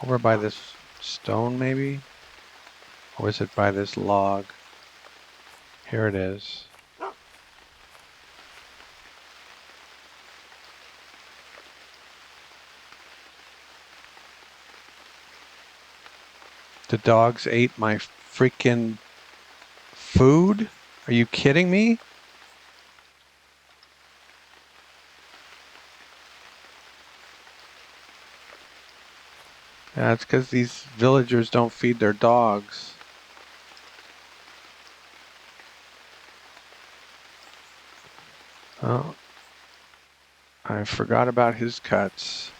Over by this stone, maybe? Or is it by this log? Here it is. The dogs ate my freaking food? Are you kidding me? Yeah, it's because these villagers don't feed their dogs. Oh, I forgot about his cuts.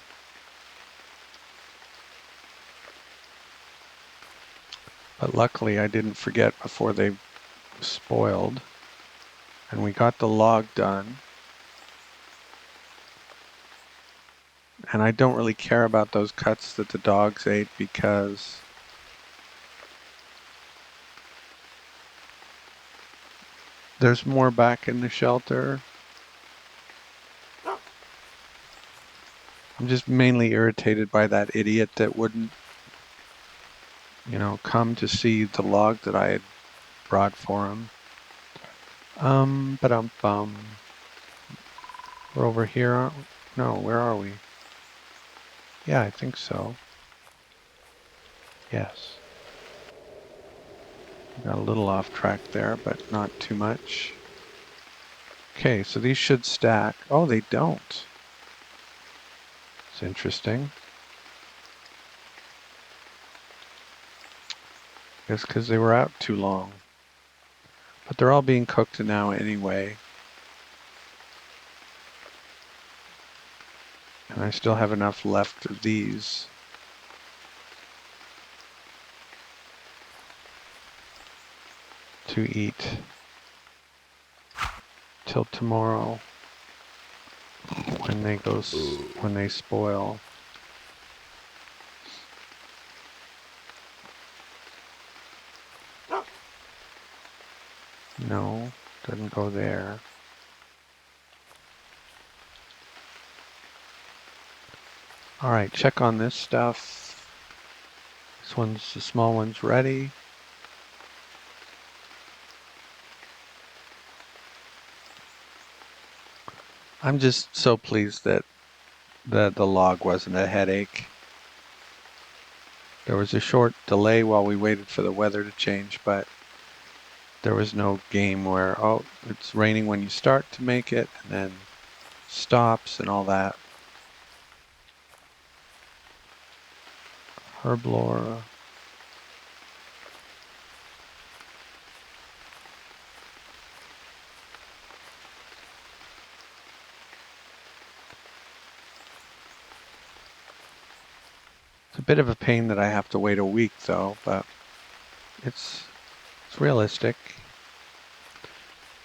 But luckily I didn't forget before they spoiled. And we got the log done. And I don't really care about those cuts that the dogs ate because there's more back in the shelter. I'm just mainly irritated by that idiot that wouldn't, come to see the log that I had brought for him. Ba-dum-bum. We're over here, aren't we? No, where are we? Yeah, I think so. Yes. We got a little off track there, but not too much. Okay, so these should stack. Oh, they don't. It's interesting. I guess because they were out too long. But they're all being cooked now anyway. And I still have enough left of these. to eat till tomorrow when they spoil. No, doesn't go there. All right, check on this stuff. The small one's ready. I'm just so pleased that the log wasn't a headache. There was a short delay while we waited for the weather to change, but there was no game where, oh, it's raining when you start to make it and then stops and all that. Herblore. It's a bit of a pain that I have to wait a week though, but it's realistic.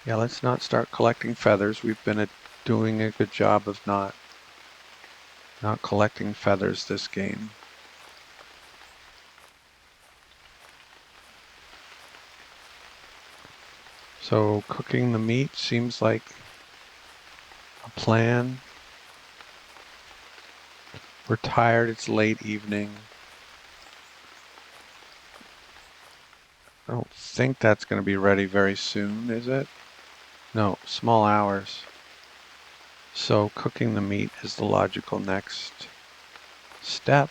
Yeah, let's not start collecting feathers. We've been doing a good job of not collecting feathers this game. So cooking the meat seems like a plan. We're tired, it's late evening. I don't think that's going to be ready very soon, is it? No, small hours. So cooking the meat is the logical next step.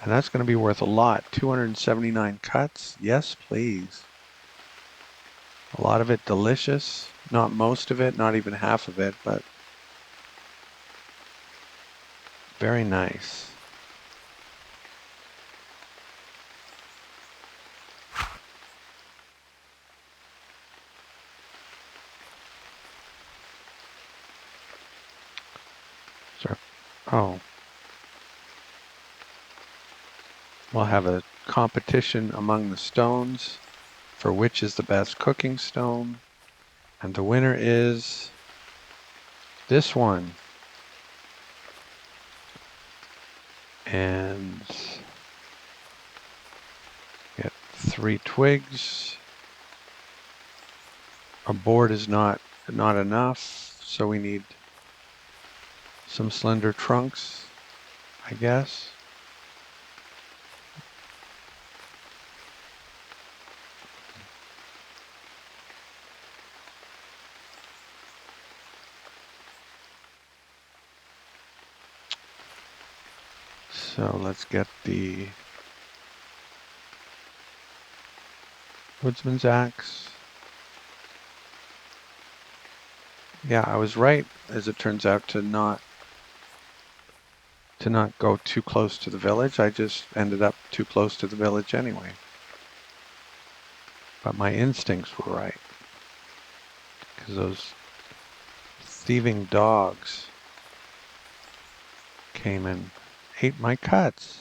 And that's going to be worth a lot. 279 cuts. Yes, please. A lot of it delicious. Not most of it, not even half of it, but very nice. Oh. We'll have a competition among the stones for which is the best cooking stone. And the winner is this one. And get 3 twigs. A board is not enough, so we need some slender trunks, I guess. So let's get the woodsman's axe. Yeah, I was right, as it turns out, to not go too close to the village. I just ended up too close to the village anyway. But my instincts were right. Because those thieving dogs came and ate my cuts.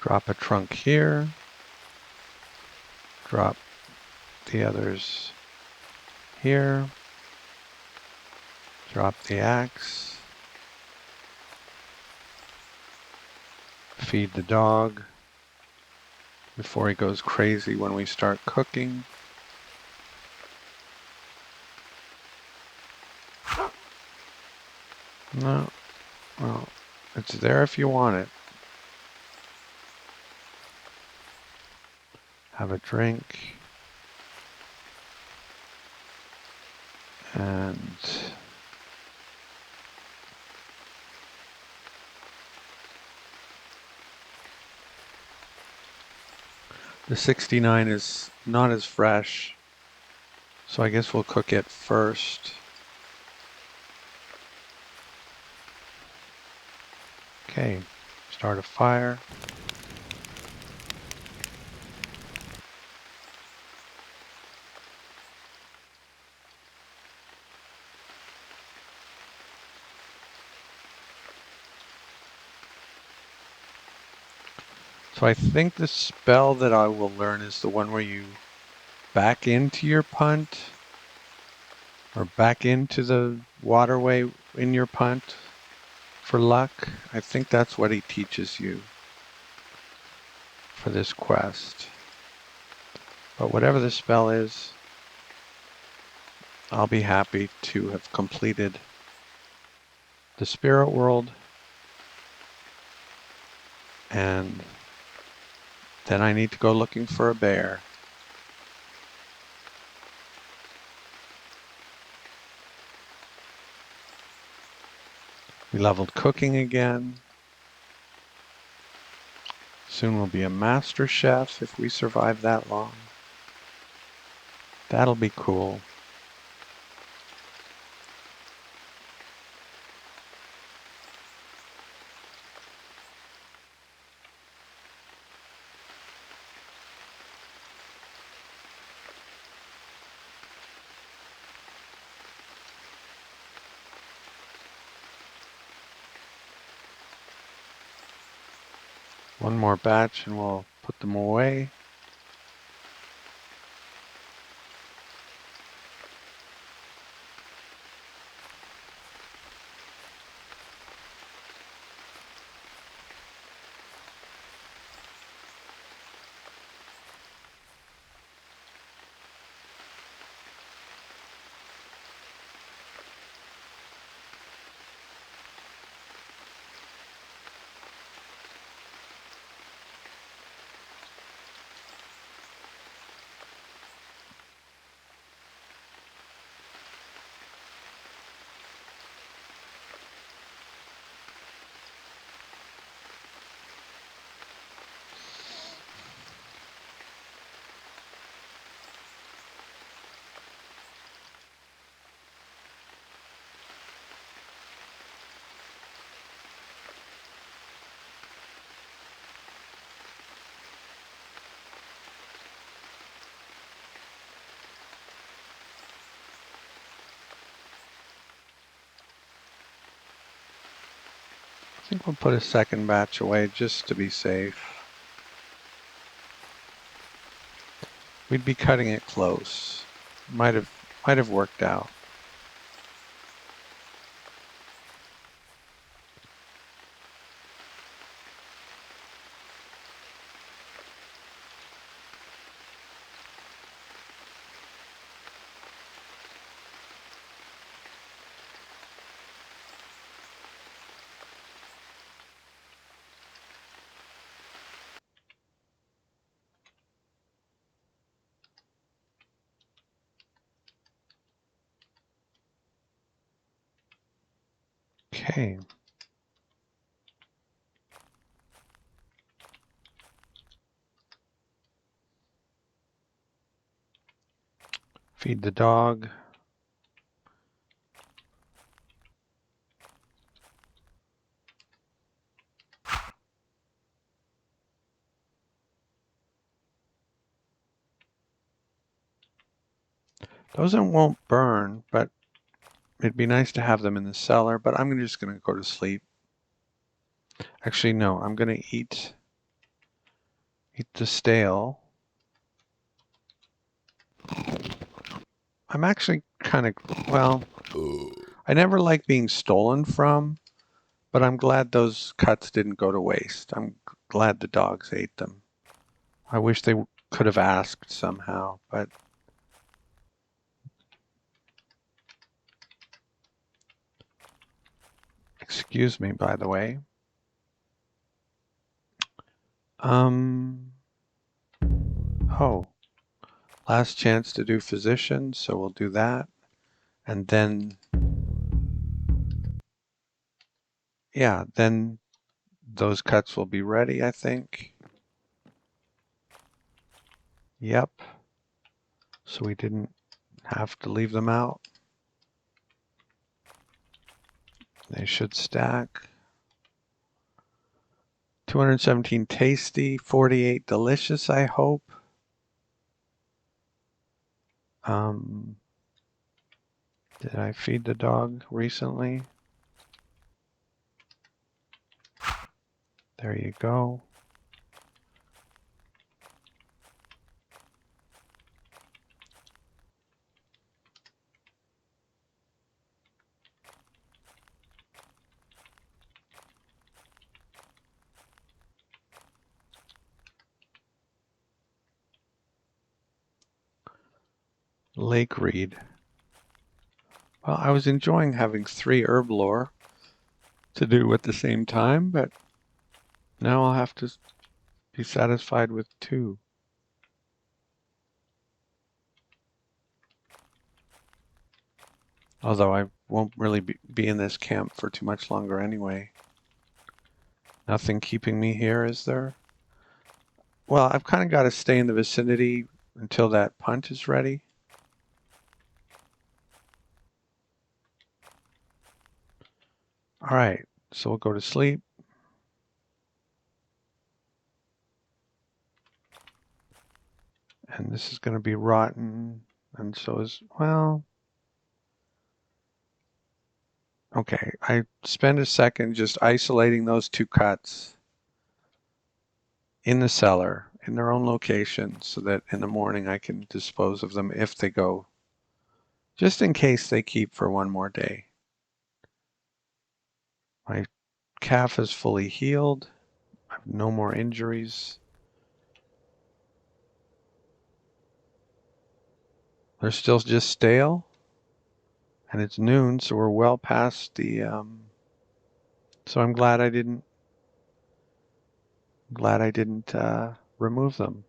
Drop a trunk here. Drop the others here. Drop the axe. Feed the dog before he goes crazy when we start cooking. No, well, it's there if you want it. Have a drink. And the 69 is not as fresh, so I guess we'll cook it first. Okay, Start a fire. So I think the spell that I will learn is the one where you back into your punt or back into the waterway in your punt for luck. I think that's what he teaches you for this quest. But whatever the spell is, I'll be happy to have completed the spirit world, and then I need to go looking for a bear. We leveled cooking again. Soon we'll be a master chef if we survive that long. That'll be cool. One more batch and we'll put them away. I think we'll put a second batch away just to be safe. We'd be cutting it close. Might have worked out. Okay. Feed the dog. Those won't burn, but it'd be nice to have them in the cellar, but I'm just going to go to sleep. Actually, no, I'm going to eat the stale. I'm actually kind of, well, I never like being stolen from, but I'm glad those cuts didn't go to waste. I'm glad the dogs ate them. I wish they could have asked somehow, but excuse me, by the way. Oh, last chance to do physician, so we'll do that. And then, yeah, then those cuts will be ready, I think. Yep. So we didn't have to leave them out. They should stack. 217 tasty, 48 delicious, I hope. Did I feed the dog recently? There you go. Lake reed. Well, I was enjoying having 3 herblore to do at the same time, but now I'll have to be satisfied with 2. Although I won't really be in this camp for too much longer anyway. Nothing keeping me here, is there? Well, I've kind of got to stay in the vicinity until that punt is ready. All right, so we'll go to sleep. And this is going to be rotten, and so is, well, okay. I spend a second just isolating those 2 cuts in the cellar, in their own location, so that in the morning I can dispose of them if they go, just in case they keep for one more day. My calf is fully healed. I have no more injuries. They're still just stale, and it's noon, so we're well past the, so I'm glad I didn't remove them.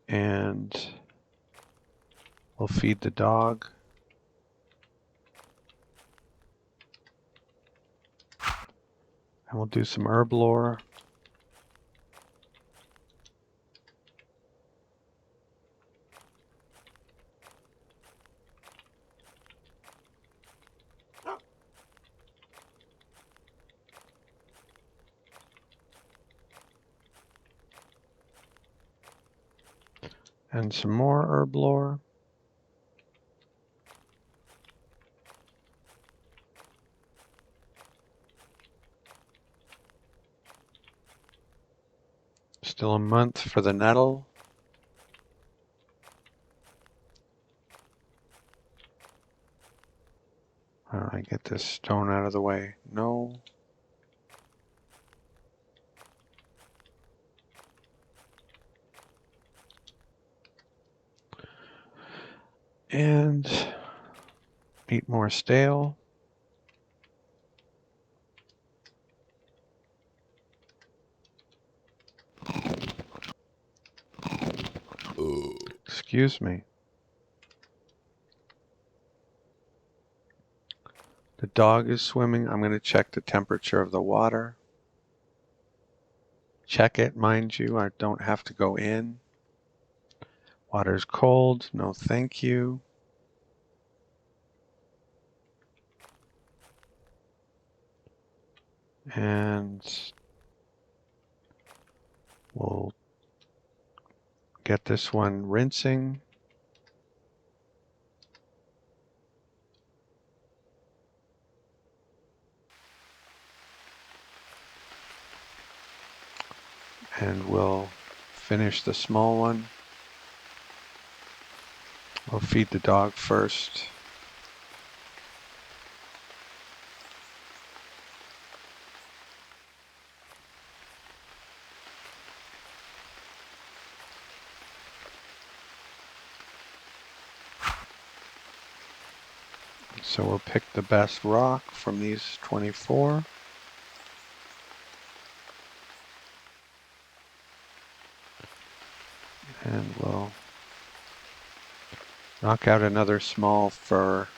And we'll feed the dog. And we'll do some herblore. And some more herblore. Still a month for the nettle. How do I get this stone out of the way? No. And eat more stale. Excuse me. The dog is swimming. I'm going to check the temperature of the water. Check it, mind you. I don't have to go in. Water's cold. No, thank you. And we'll get this one rinsing. And we'll finish the small one. We'll feed the dog first. So we'll pick the best rock from these 24. And we'll knock out another small fur.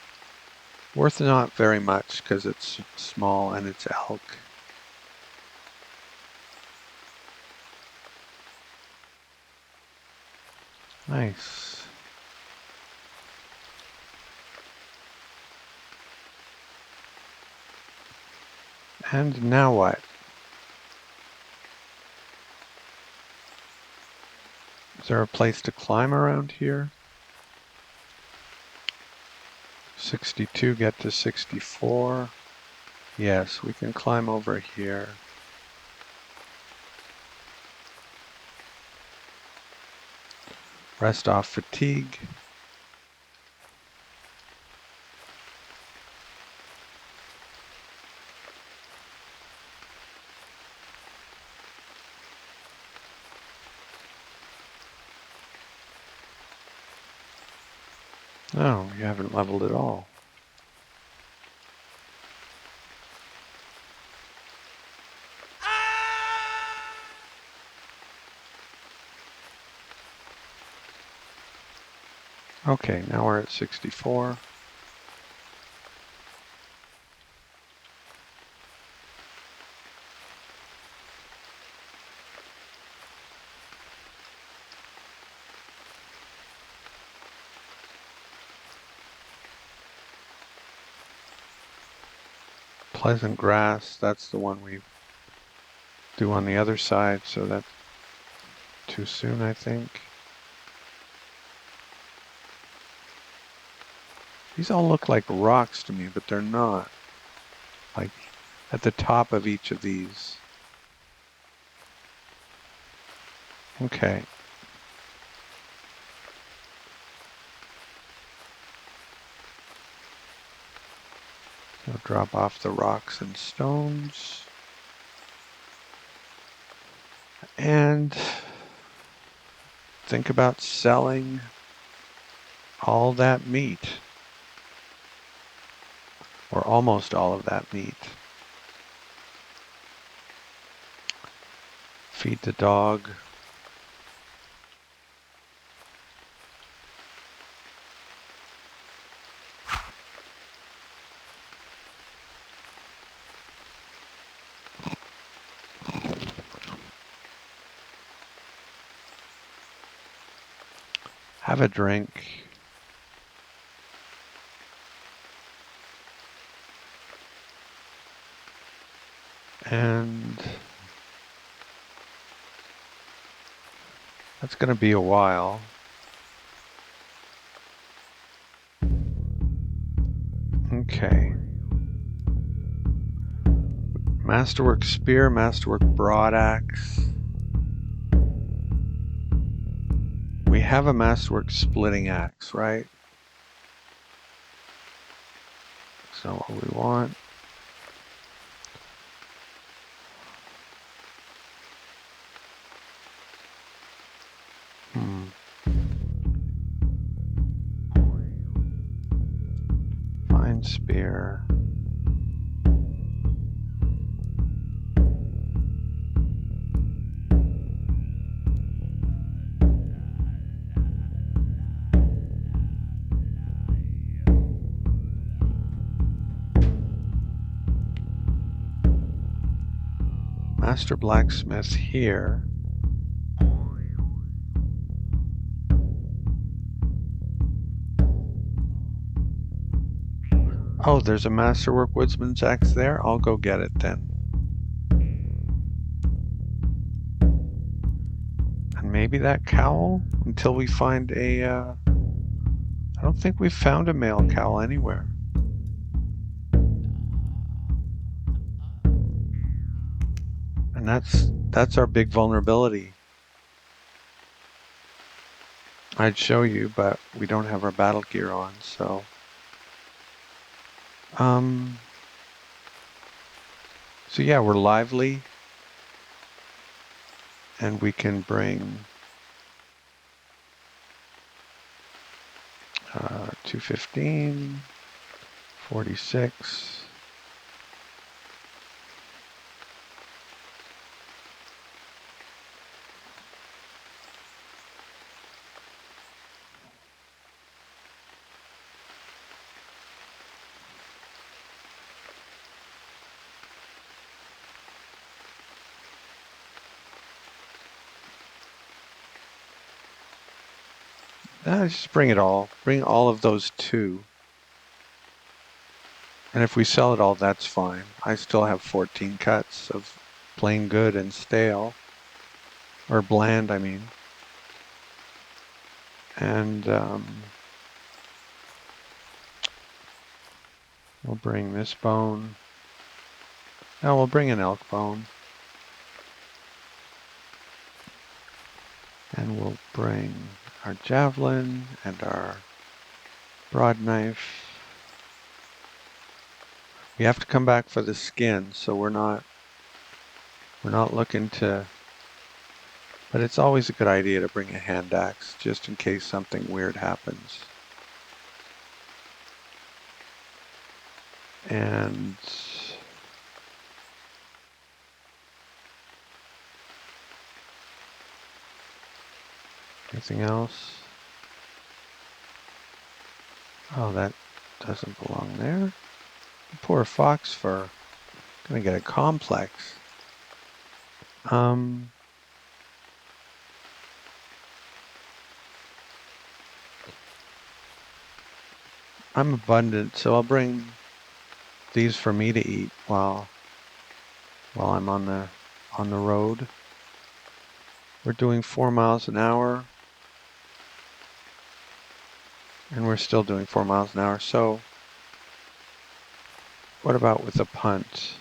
Worth not very much because it's small and it's elk. Nice. And now what? Is there a place to climb around here? 62, get to 64. Yes, we can climb over here. Rest off fatigue. No, you haven't leveled at all. Okay, now we're at 64. Pleasant grass, that's the one we do on the other side, so that's too soon, I think. These all look like rocks to me, but they're not. Like at the top of each of these. Okay. I'll drop off the rocks and stones. And think about selling all that meat. Or almost all of that meat. Feed the dog. Have a drink. And that's going to be a while. Okay. Masterwork spear, masterwork broadaxe. We have a masterwork splitting axe, right? That's not what we want. Fine spear. Master blacksmith here. Oh, there's a masterwork woodsman's axe there. I'll go get it then. And maybe that cowl until we find a. I don't think we've found a male cowl anywhere. And that's our big vulnerability. I'd show you, but we don't have our battle gear on, so. So yeah, we're lively. And we can bring 215, 46. Just bring it all. Bring all of those two. And if we sell it all, that's fine. I still have 14 cuts of plain good and stale. Or bland, I mean. And we'll bring this bone. Now we'll bring an elk bone. And we'll bring our javelin and our broad knife. We have to come back for the skin, so we're not looking to, but it's always a good idea to bring a hand axe just in case something weird happens. And anything else? Oh, that doesn't belong there. Poor fox fur. Gonna get a complex. I'm abundant, so I'll bring these for me to eat while I'm on the road. We're doing 4 miles an hour, and we're still doing 4 miles an hour. So what about with a punt?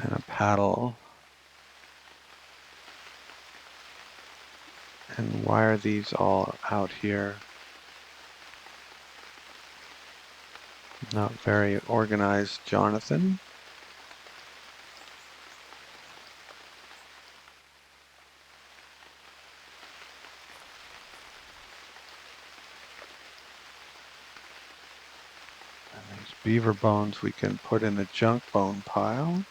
And a paddle. And why are these all out here? Not very organized, Jonathan. And these beaver bones we can put in the junk bone pile.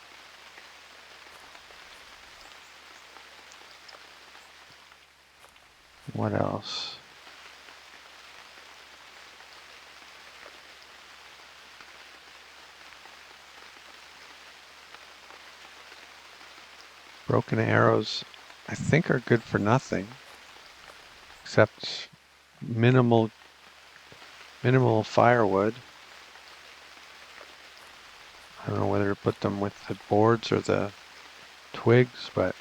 What else? Broken arrows, I think, are good for nothing, except minimal firewood. I don't know whether to put them with the boards or the twigs, but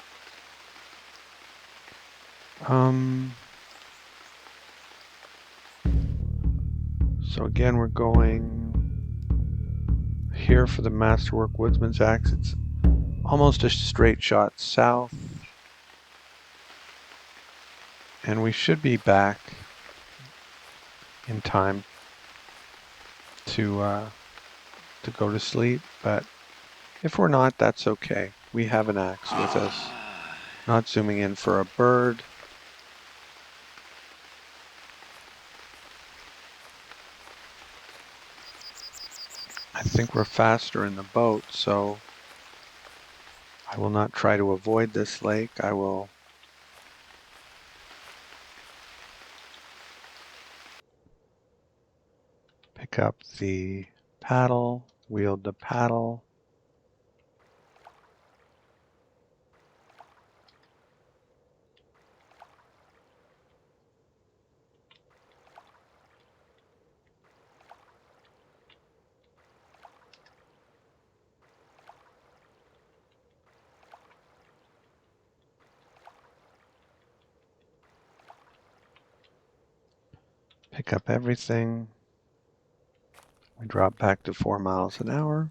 so again, we're going here for the Masterwork Woodsman's Axe. It's almost a straight shot south. And we should be back in time to go to sleep. But if we're not, that's okay. We have an axe with us. Not zooming in for a bird. I think we're faster in the boat, so I will not try to avoid this lake. I will pick up the paddle, wield the paddle. Pick up everything. We drop back to 4 miles an hour.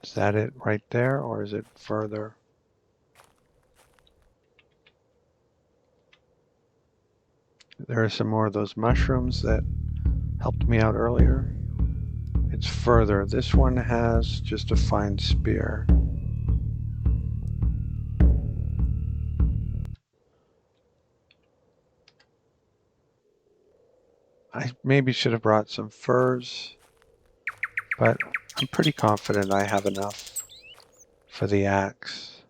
Is that it right there, or is it further? There are some more of those mushrooms that helped me out earlier. It's further. This one has just a fine spear. I maybe should have brought some furs, but I'm pretty confident I have enough for the axe.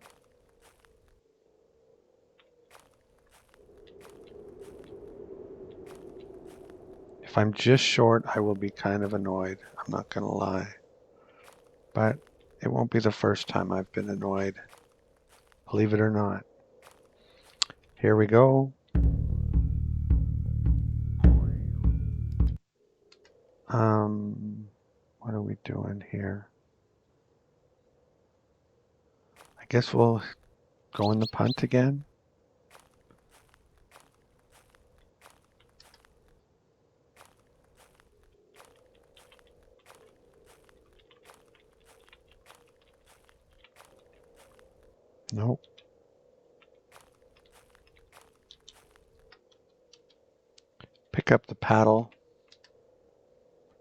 If I'm just short, I will be kind of annoyed. I'm not going to lie. But It won't be the first time I've been annoyed, believe it or not. Here we go. What are we doing here? I guess we'll go in the punt again. Nope. Pick up the paddle.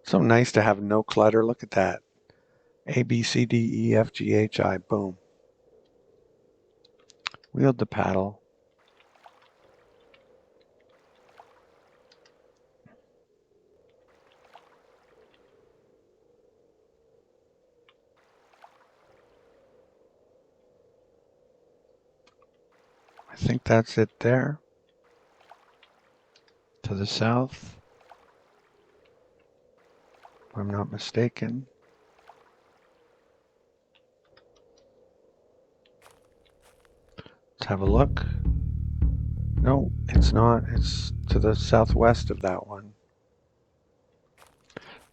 So nice to have no clutter. Look at that. A, B, C, D, E, F, G, H, I. Boom. Wield the paddle. I think that's it there. To the south, if I'm not mistaken. Let's have a look. No, it's not. It's to the southwest of that one.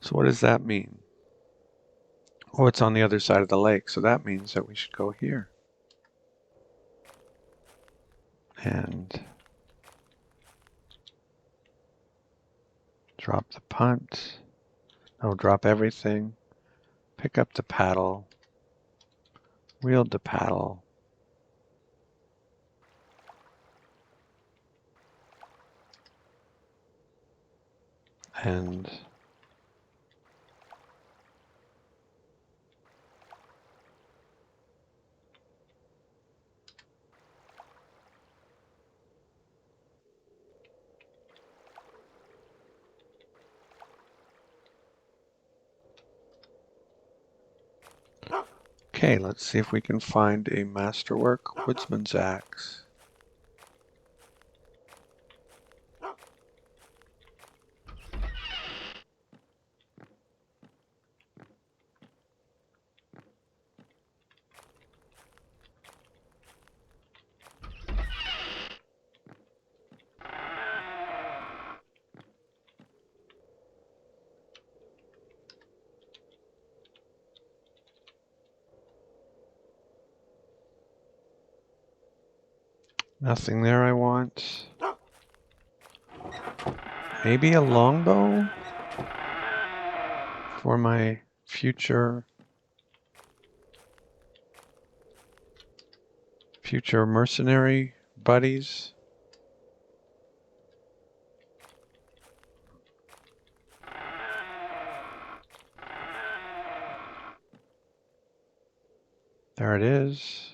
So what does that mean? Oh, it's on the other side of the lake. So that means that we should go here. And drop the punt. No, drop everything. Pick up the paddle. Wield the paddle. And okay, let's see if we can find a masterwork woodsman's axe. Nothing there I want. Maybe a longbow for my future mercenary buddies. There it is.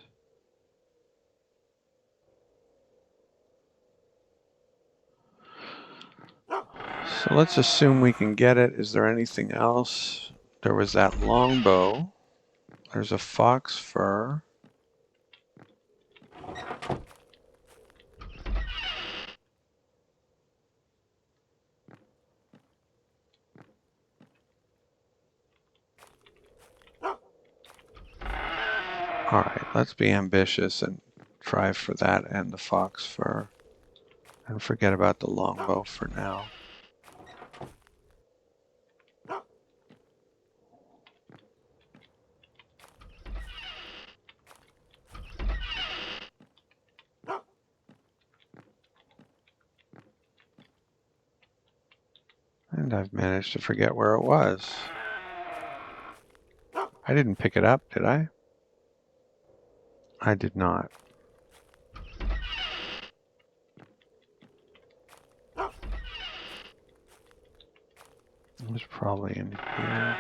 So let's assume we can get it. Is there anything else? There was that longbow. There's a fox fur. All right, let's be ambitious and try for that and the fox fur. And forget about the longbow for now. And I've managed to forget where it was. I didn't pick it up, did I? I did not. It was probably in here.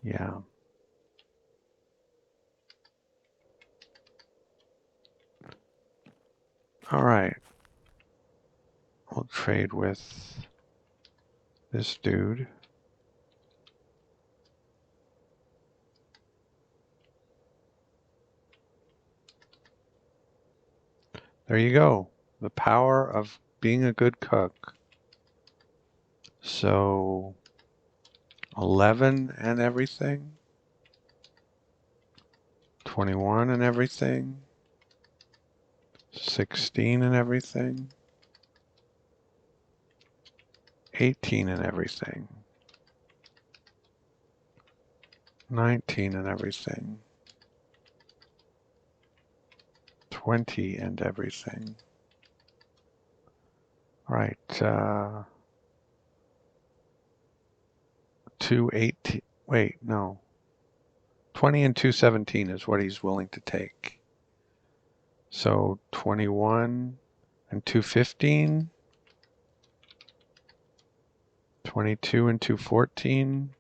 Yeah. All right. We'll trade with this dude. There you go. The power of being a good cook. So 11 and everything. 21 and everything. 16 and everything. 18 and everything. 19 and everything. 20 and everything. All right. 218. Wait, no. 20 and 217 is what he's willing to take. So 21 and 215. 22 and 214.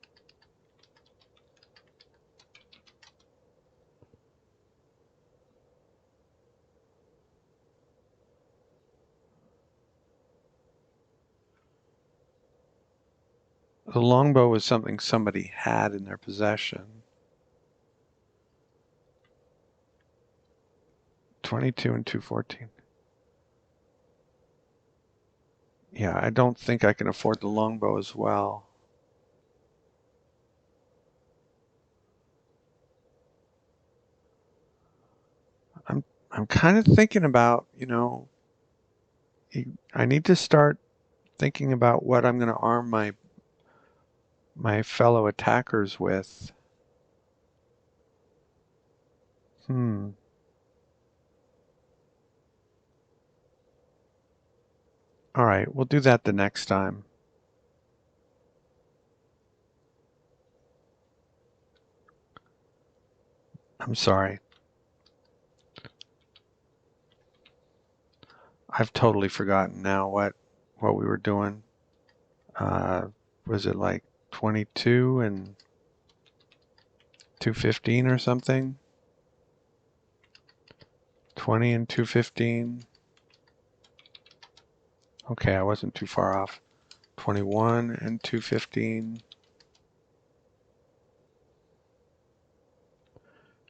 The longbow was something somebody had in their possession. 22 and 214. Yeah, I don't think I can afford the longbow as well. I'm kind of thinking about, I need to start thinking about what I'm going to arm my fellow attackers with. All right, we'll do that the next time. I'm sorry. I've totally forgotten now what we were doing. Was it like 22 and 215 or something? 20 and 215. Okay, I wasn't too far off. 21 and 215.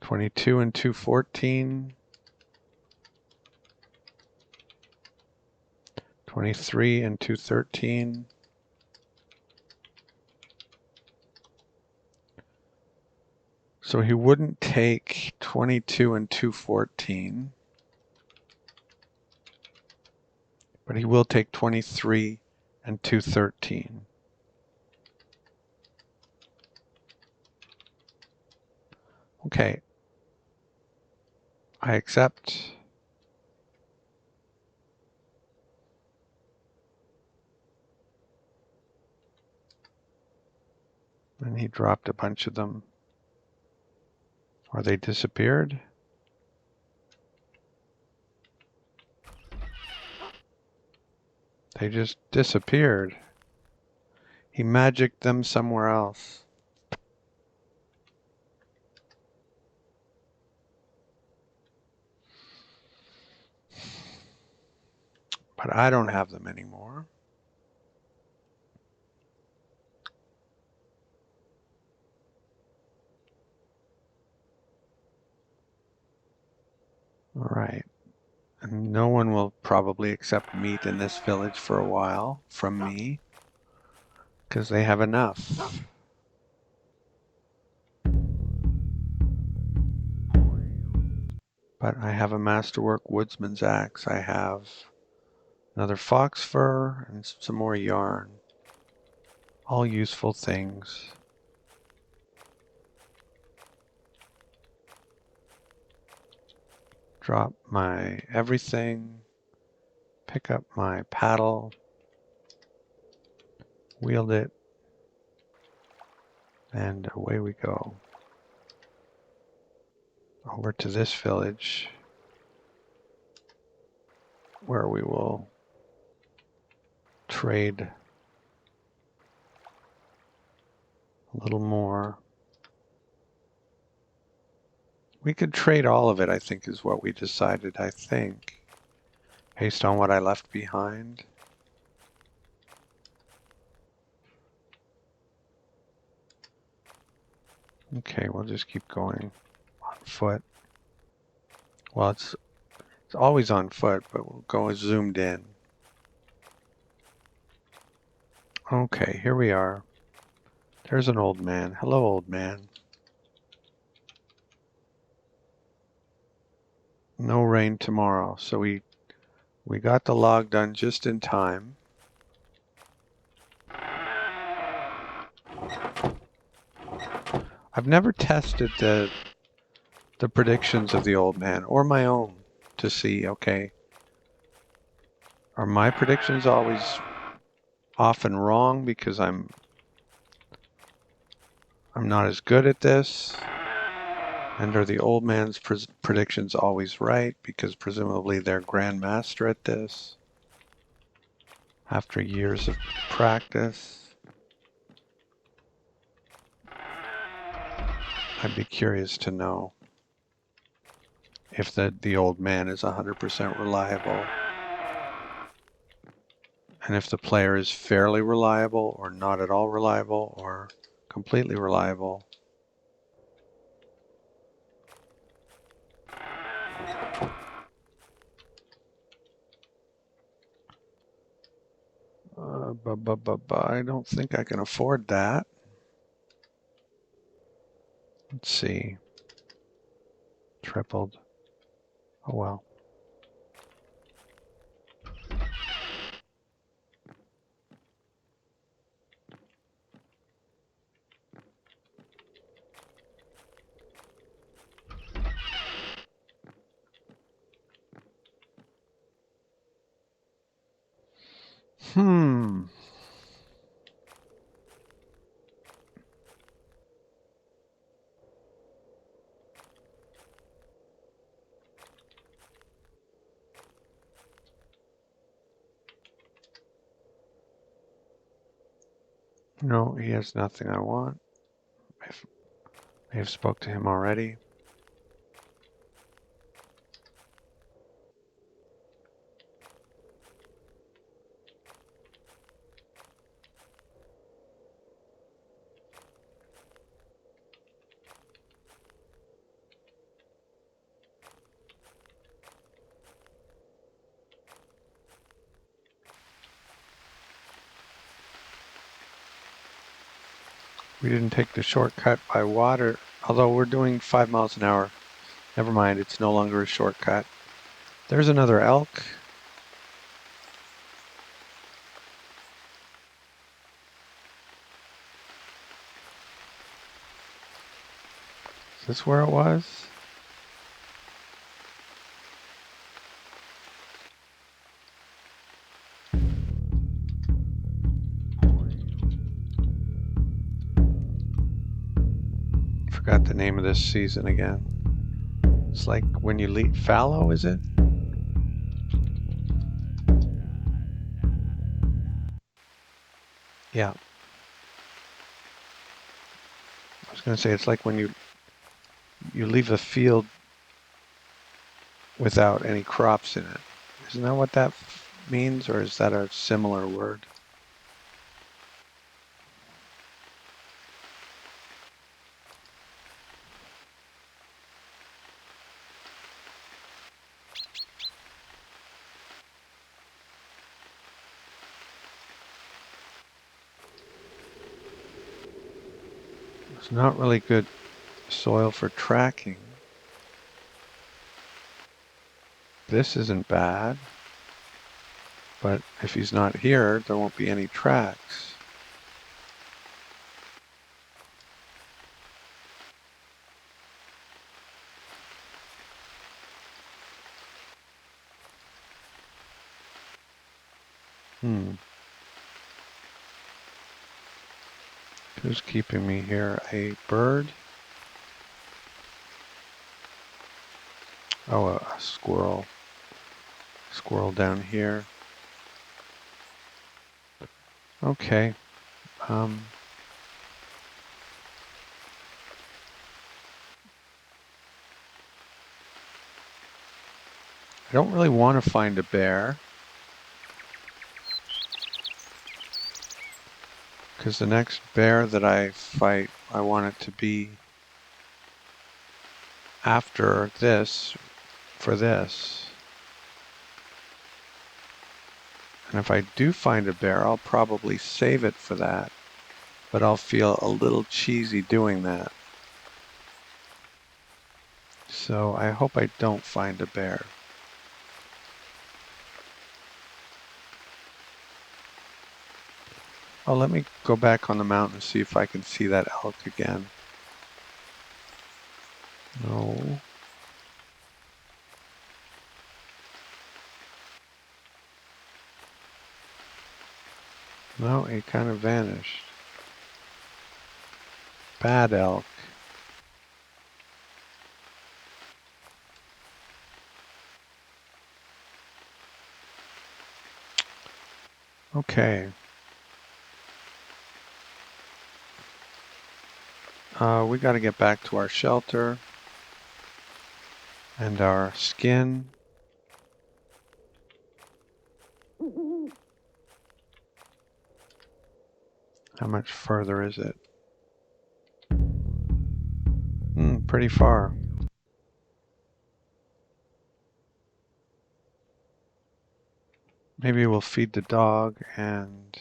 22 and 214. 23 and 213. So he wouldn't take 22 and 214, but he will take 23 and 213. Okay, I accept. And he dropped a bunch of them. Or they disappeared. They just disappeared. He magicked them somewhere else. But I don't have them anymore. All right. And no one will probably accept meat in this village for a while from me, because they have enough. But I have a masterwork woodsman's axe. I have another fox fur and some more yarn. All useful things. Drop my everything. Pick up my paddle. Wield it. And away we go. Over to this village, where we will trade a little more. We could trade all of it, I think, is what we decided, I think, based on what I left behind. Okay, we'll just keep going on foot. Well, it's always on foot, but we'll go zoomed in. Okay, here we are. There's an old man. Hello, old man. No rain tomorrow, so we got the log done just in time. I've never tested the predictions of the old man or my own to see, okay, are my predictions always often wrong because I'm not as good at this? And are the old man's predictions always right because presumably they're grandmaster at this after years of practice? I'd be curious to know if the old man is 100% reliable, and if the player is fairly reliable or not at all reliable or completely reliable. I don't think I can afford that. Let's see. Tripled. Oh well. No, he has nothing I want. I've spoke to him already. We didn't take the shortcut by water, although we're doing 5 miles an hour. Never mind, it's no longer a shortcut. There's another elk. Is this where it was? Forgot the name of this season again. It's like when you leap fallow, is it? Yeah. I was going to say it's like when you leave a field without any crops in it. Isn't that what that means, or is that a similar word? It's not really good soil for tracking. This isn't bad, but if he's not here, there won't be any tracks. Who's keeping me here? A bird? Oh, a squirrel. Squirrel down here. Okay. I don't really want to find a bear, because the next bear that I fight, I want it to be after this, for this. And if I do find a bear, I'll probably save it for that, but I'll feel a little cheesy doing that. So I hope I don't find a bear. Oh, let me go back on the mountain and see if I can see that elk again. No. No, it kind of vanished. Bad elk. Okay. We got to get back to our shelter and our skin. How much further is it? Pretty far. Maybe we'll feed the dog and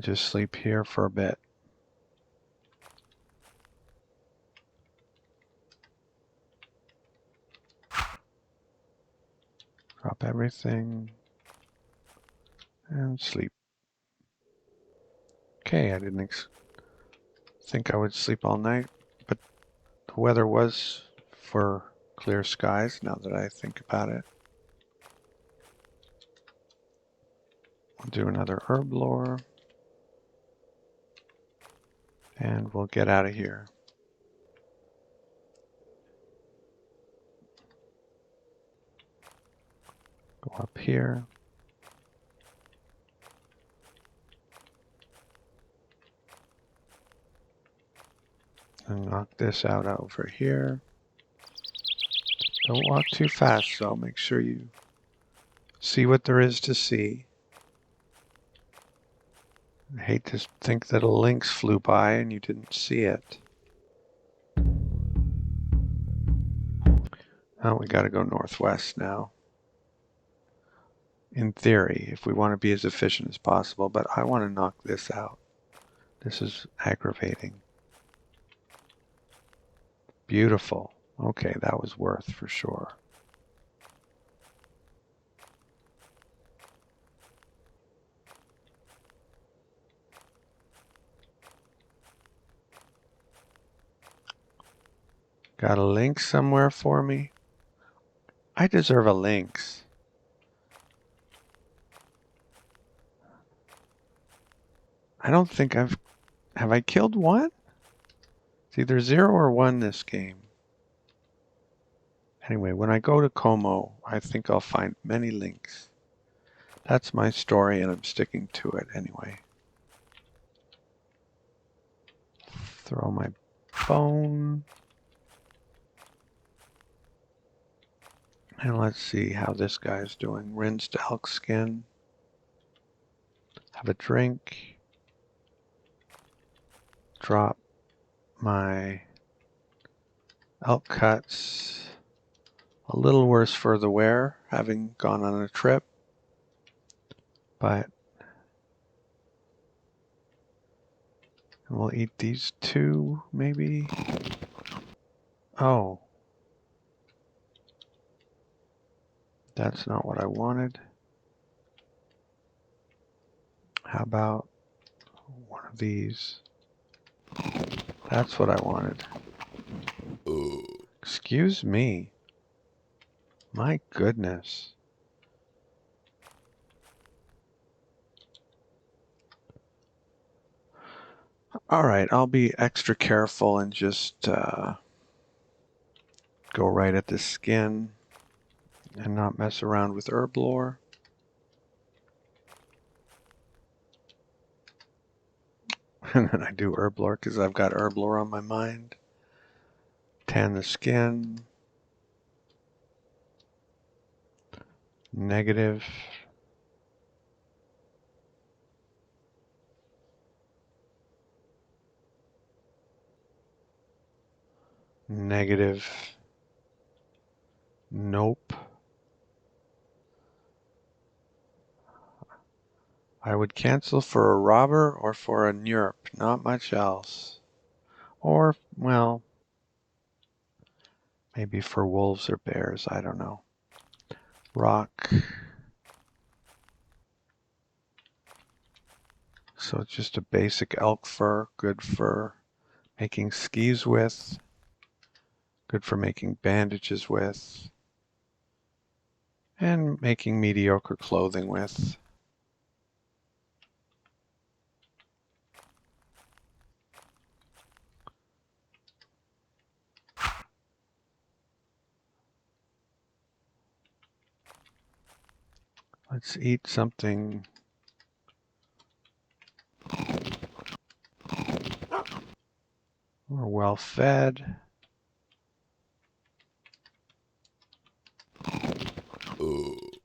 just sleep here for a bit. Drop everything and sleep. Okay, I didn't think I would sleep all night, but the weather was for clear skies now that I think about it. We'll do another herb lore and we'll get out of here. Go up here. And knock this out over here. Don't walk too fast, so make sure you see what there is to see. I hate to think that a lynx flew by and you didn't see it. Oh, we got to go northwest now. In theory, if we want to be as efficient as possible, but I want to knock this out. This is aggravating. Beautiful. Okay, that was worth for sure. Got a lynx somewhere for me? I deserve a lynx. I don't think have I killed one? It's either 0 or 1 this game. Anyway, when I go to Como, I think I'll find many lynx. That's my story and I'm sticking to it anyway. Throw my bone. And let's see how this guy's doing. Rinsed elk skin. Have a drink. Drop my elk cuts. A little worse for the wear, having gone on a trip. But we'll eat these 2, maybe. Oh. That's not what I wanted. How about one of these? That's what I wanted. Excuse me. My goodness. All right, I'll be extra careful and just go right at the skin and not mess around with herb lore. And then I do herb lore because I've got herb lore on my mind. Tan the skin. Negative. Negative. Nope. I would cancel for a robber or for a NURP, not much else. Or, well, maybe for wolves or bears, I don't know. Rock. So it's just a basic elk fur, good for making skis with, good for making bandages with, and making mediocre clothing with. Let's eat something. We're well fed.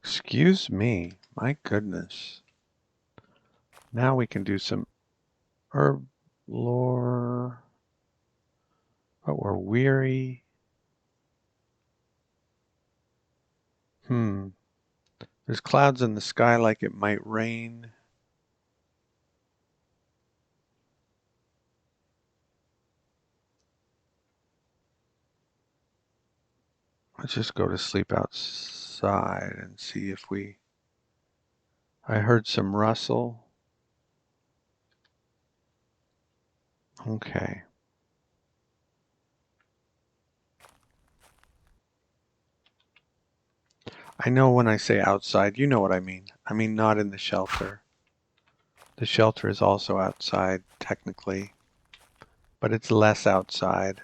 Excuse me, my goodness. Now we can do some herb lore. But we're weary. There's clouds in the sky like it might rain. Let's just go to sleep outside and see if we... I heard some rustle. Okay. I know when I say outside, you know what I mean. I mean not in the shelter. The shelter is also outside, technically, but it's less outside.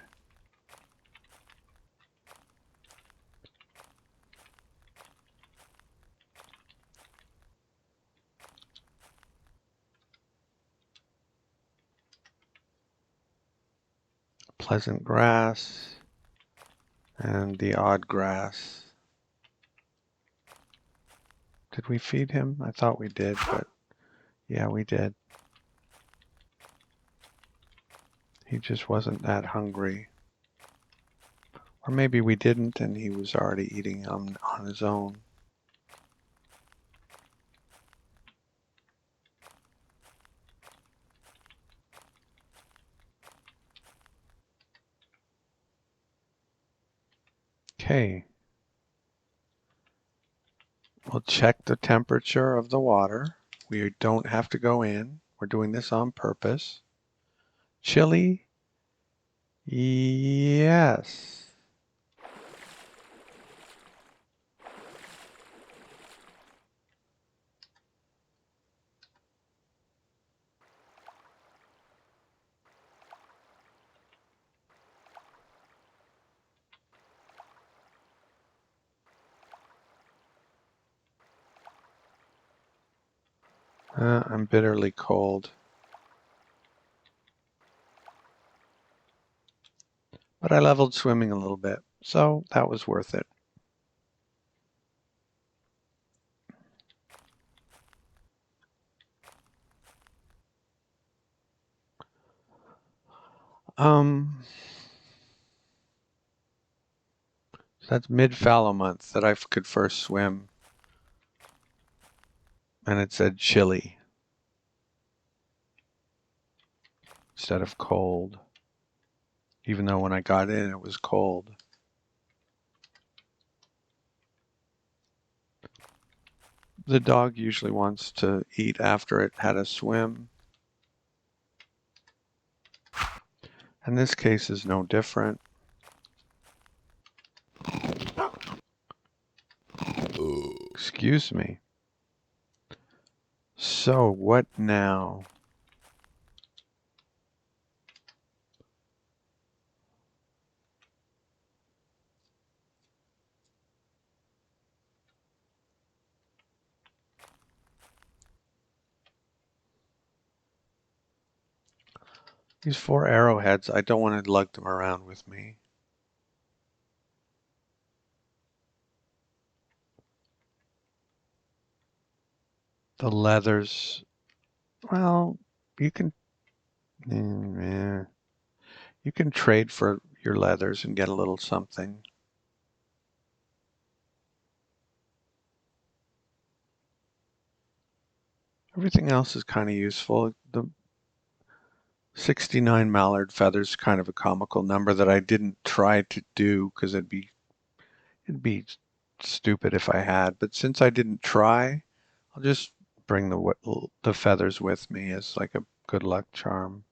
Pleasant grass and the odd grass. Did we feed him? I thought we did, but yeah, we did. He just wasn't that hungry. Or maybe we didn't and he was already eating on his own. Okay. We'll check the temperature of the water. We don't have to go in. We're doing this on purpose. Chilly? Yes. I'm bitterly cold. But I leveled swimming a little bit, so that was worth it. That's mid-fallow month that I could first swim. And it said chilly instead of cold. Even though when I got in, it was cold. The dog usually wants to eat after it had a swim. And this case is no different. Excuse me. So what now? These 4 arrowheads, I don't want to lug them around with me. The leathers, well, you can trade for your leathers and get a little something. Everything else is kind of useful. The 69 mallard feathers, kind of a comical number that I didn't try to do because it'd be stupid if I had. But since I didn't try, I'll just bring the feathers with me as like a good luck charm.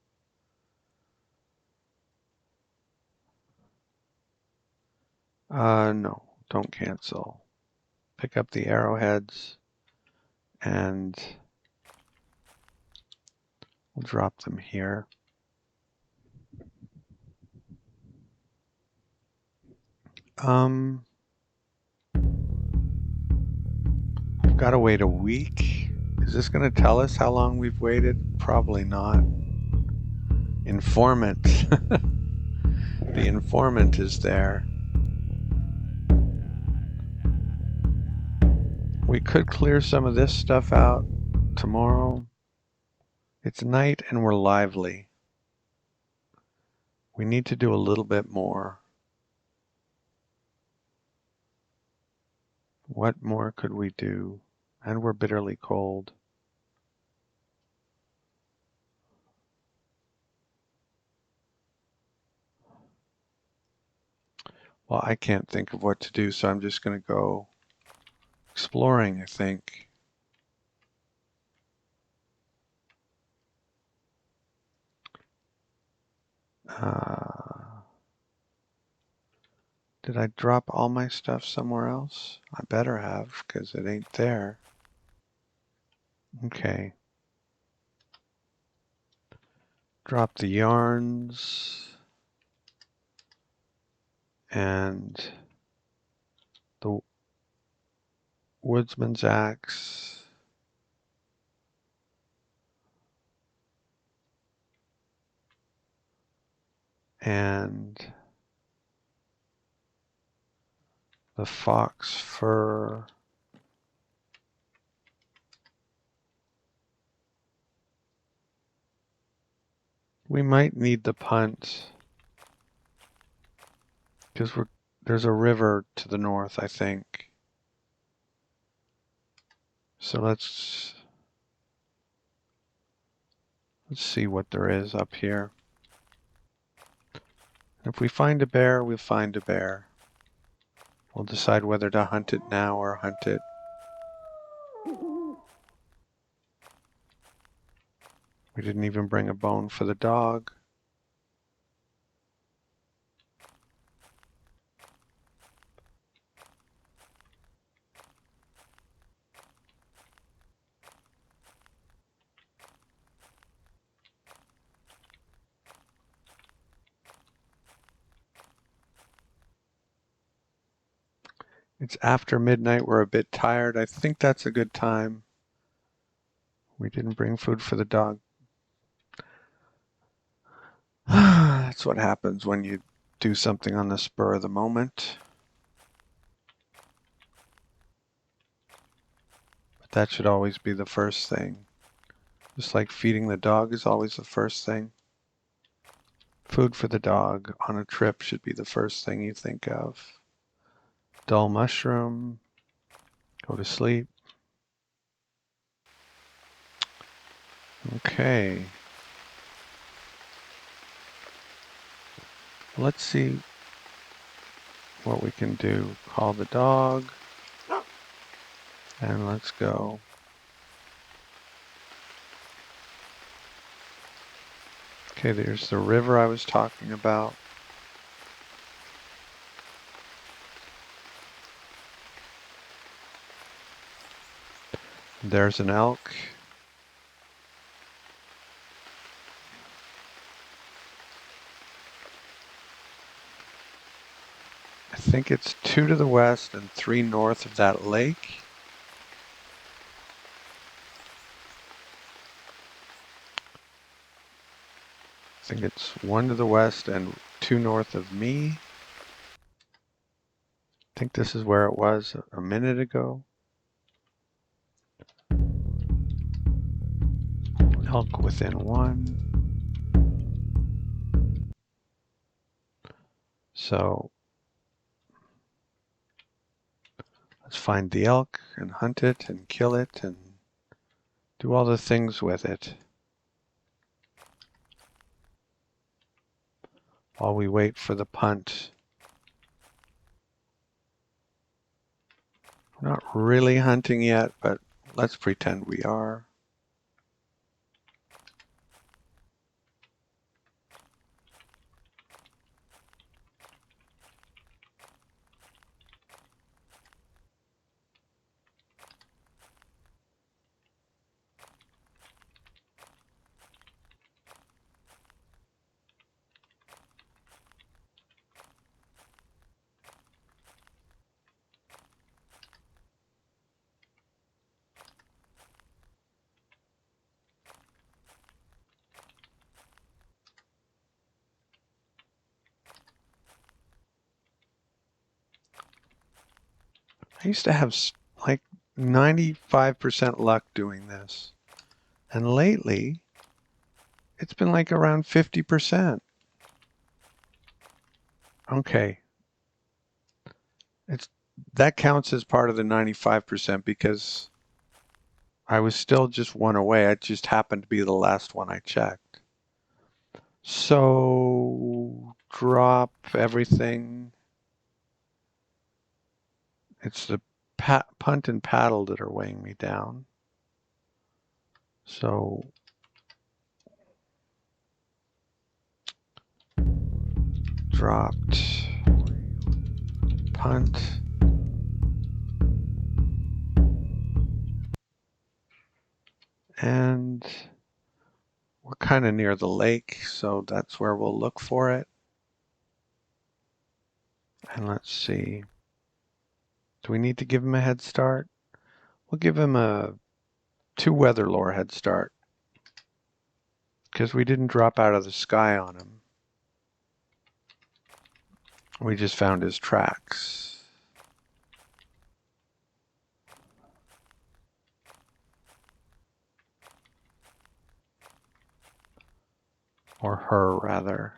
No, don't cancel. Pick up the arrowheads and we'll drop them here. Gotta wait a week. Is this gonna tell us how long we've waited? Probably not. Informant. The informant is there. We could clear some of this stuff out tomorrow. It's night and we're lively. We need to do a little bit more. What more could we do? And we're bitterly cold. Well, I can't think of what to do, so I'm just going to go exploring, I think. Did I drop all my stuff somewhere else? I better have, because it ain't there. Okay. Drop the yarns and the woodsman's axe. And the fox fur. We might need the punt because there's a river to the north, I think. So let's see what there is up here. If we find a bear, we'll find a bear. We'll decide whether to hunt it now or hunt it. We didn't even bring a bone for the dog. It's after midnight. We're a bit tired. I think that's a good time. We didn't bring food for the dog. That's what happens when you do something on the spur of the moment. But that should always be the first thing. Just like feeding the dog is always the first thing. Food for the dog on a trip should be the first thing you think of. Dull mushroom. Go to sleep. Okay. Let's see what we can do. Call the dog. And let's go. Okay, there's the river I was talking about. There's an elk. I think it's 2 to the west and 3 north of that lake. I think it's 1 to the west and 2 north of me. I think this is where it was a minute ago. Elk within 1. So let's find the elk and hunt it and kill it and do all the things with it while we wait for the punt. We're not really hunting yet, but let's pretend we are. I used to have like 95% luck doing this. And lately, it's been like around 50%. Okay. That counts as part of the 95% because I was still just one away. I just happened to be the last one I checked. So drop everything. It's the punt and paddle that are weighing me down. So dropped, punt, and we're kind of near the lake, so that's where we'll look for it. And let's see. Do we need to give him a head start? We'll give him a 2 weather lore head start because we didn't drop out of the sky on him. We just found his tracks. Or her, rather.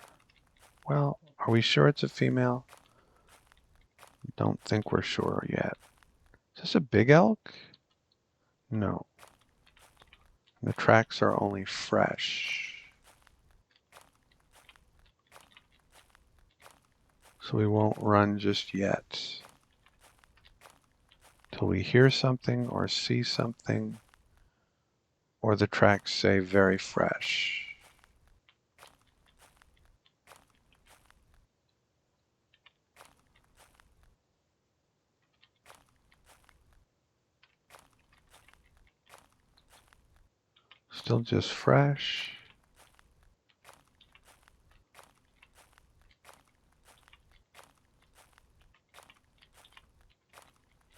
Well, are we sure it's a female? Don't think we're sure yet. Is this a big elk? No. The tracks are only fresh. So we won't run just yet. Till we hear something or see something, or the tracks say very fresh. Still just fresh.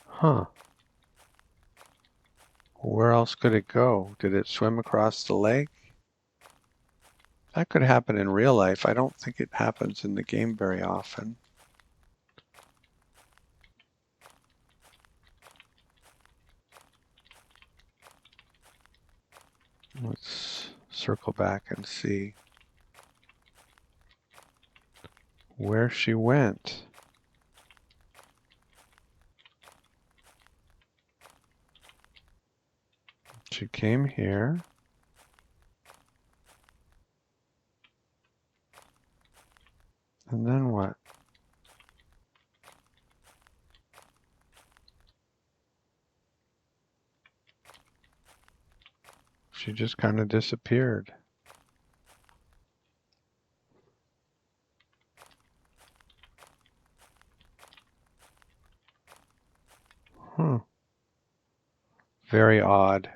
Huh. Where else could it go? Did it swim across the lake? That could happen in real life. I don't think it happens in the game very often. Let's circle back and see where she went. She came here. And then what? She just kind of disappeared. Huh. Very odd.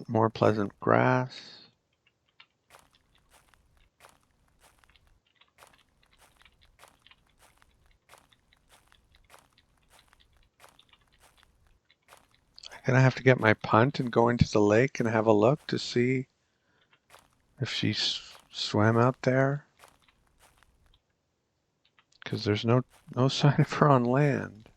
More pleasant grass. Gonna have to get my punt and go into the lake and have a look to see if she swam out there. Because there's no sign of her on land.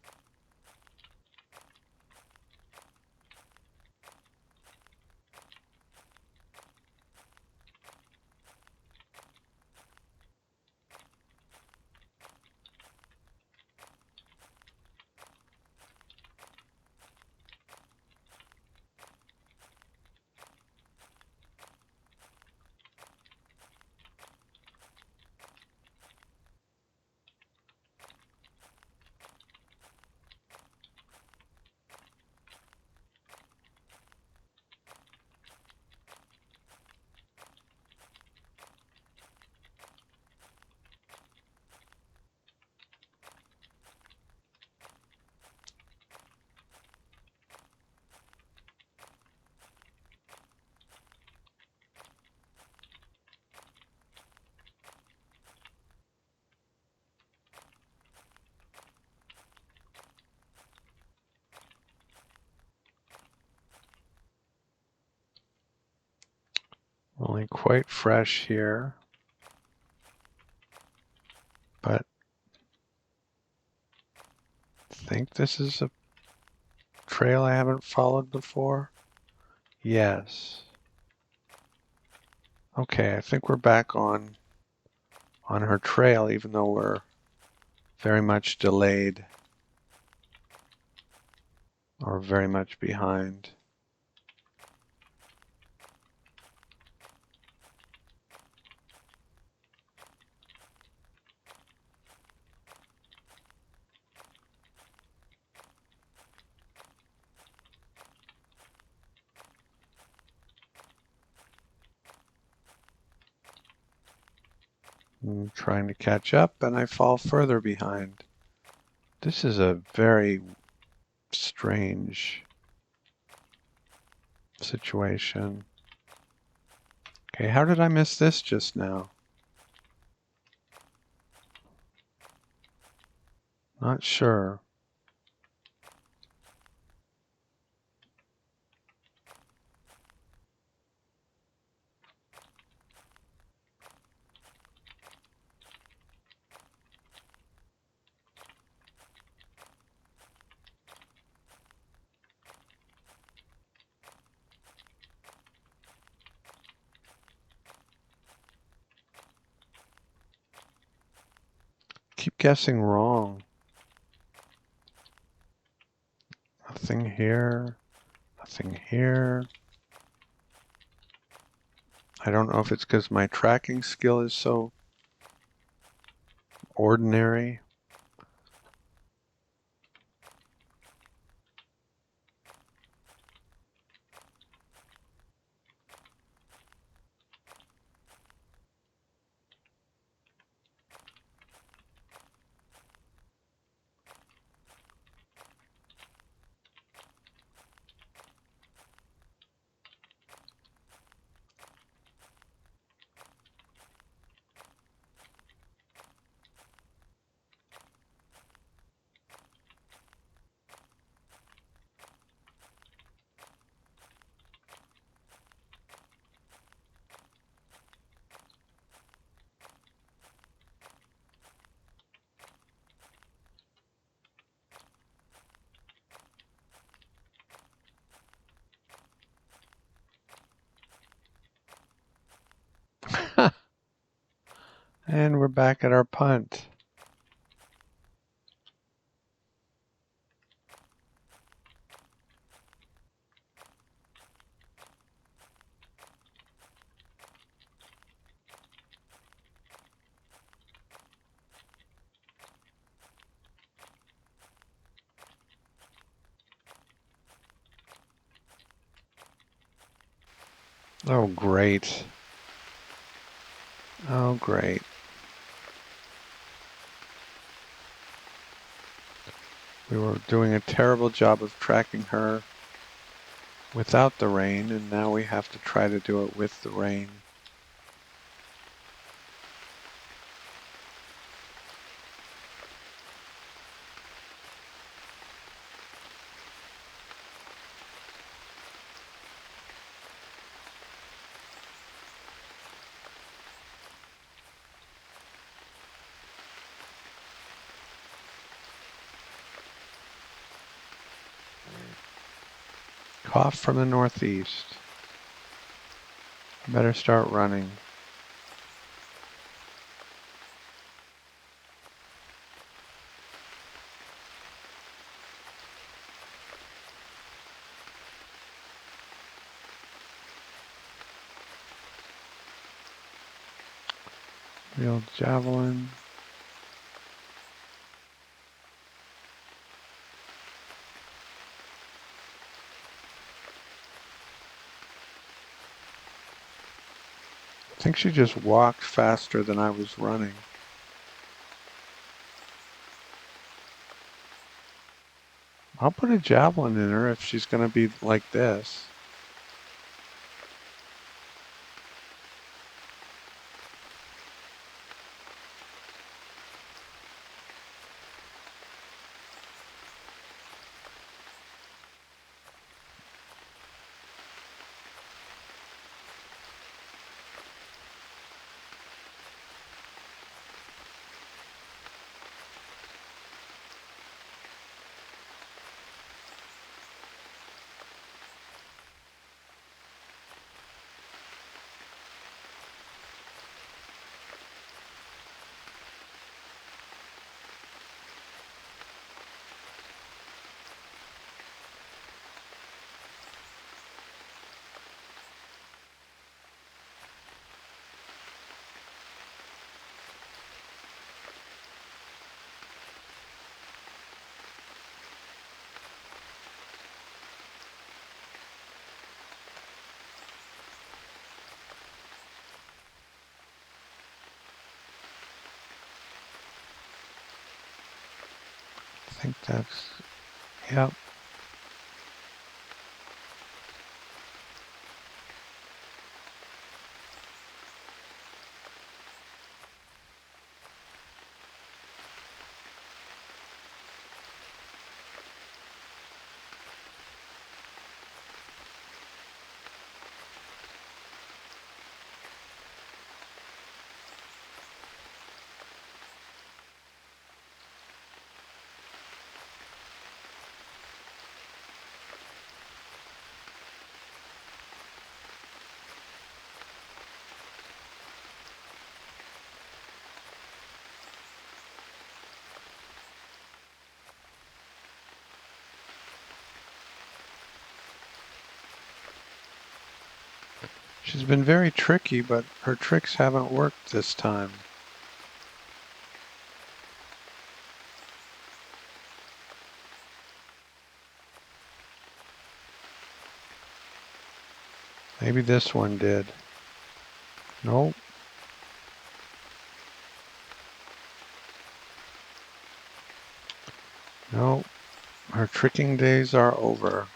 Only quite fresh here, but I think this is a trail I haven't followed before. Yes. Okay, I think we're back on her trail, even though we're very much delayed or very much behind. I'm trying to catch up and I fall further behind. This is a very strange situation. Okay, how did I miss this just now? Not sure. Keep guessing wrong. Nothing here. Nothing here. I don't know if it's because my tracking skill is so ordinary. And we're back at our punt. Oh, great. Oh, great. We were doing a terrible job of tracking her without the rain, and now we have to try to do it with the rain. Cough from the northeast. Better start running. Real javelin. I think she just walked faster than I was running. I'll put a javelin in her if she's going to be like this. I think that's, yep. She's been very tricky, but her tricks haven't worked this time. Maybe this one did. Nope. Nope. Her tricking days are over.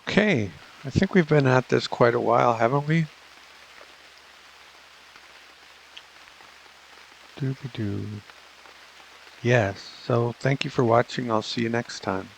Okay, I think we've been at this quite a while, haven't we? Doobie-doo. Yes, so thank you for watching. I'll see you next time.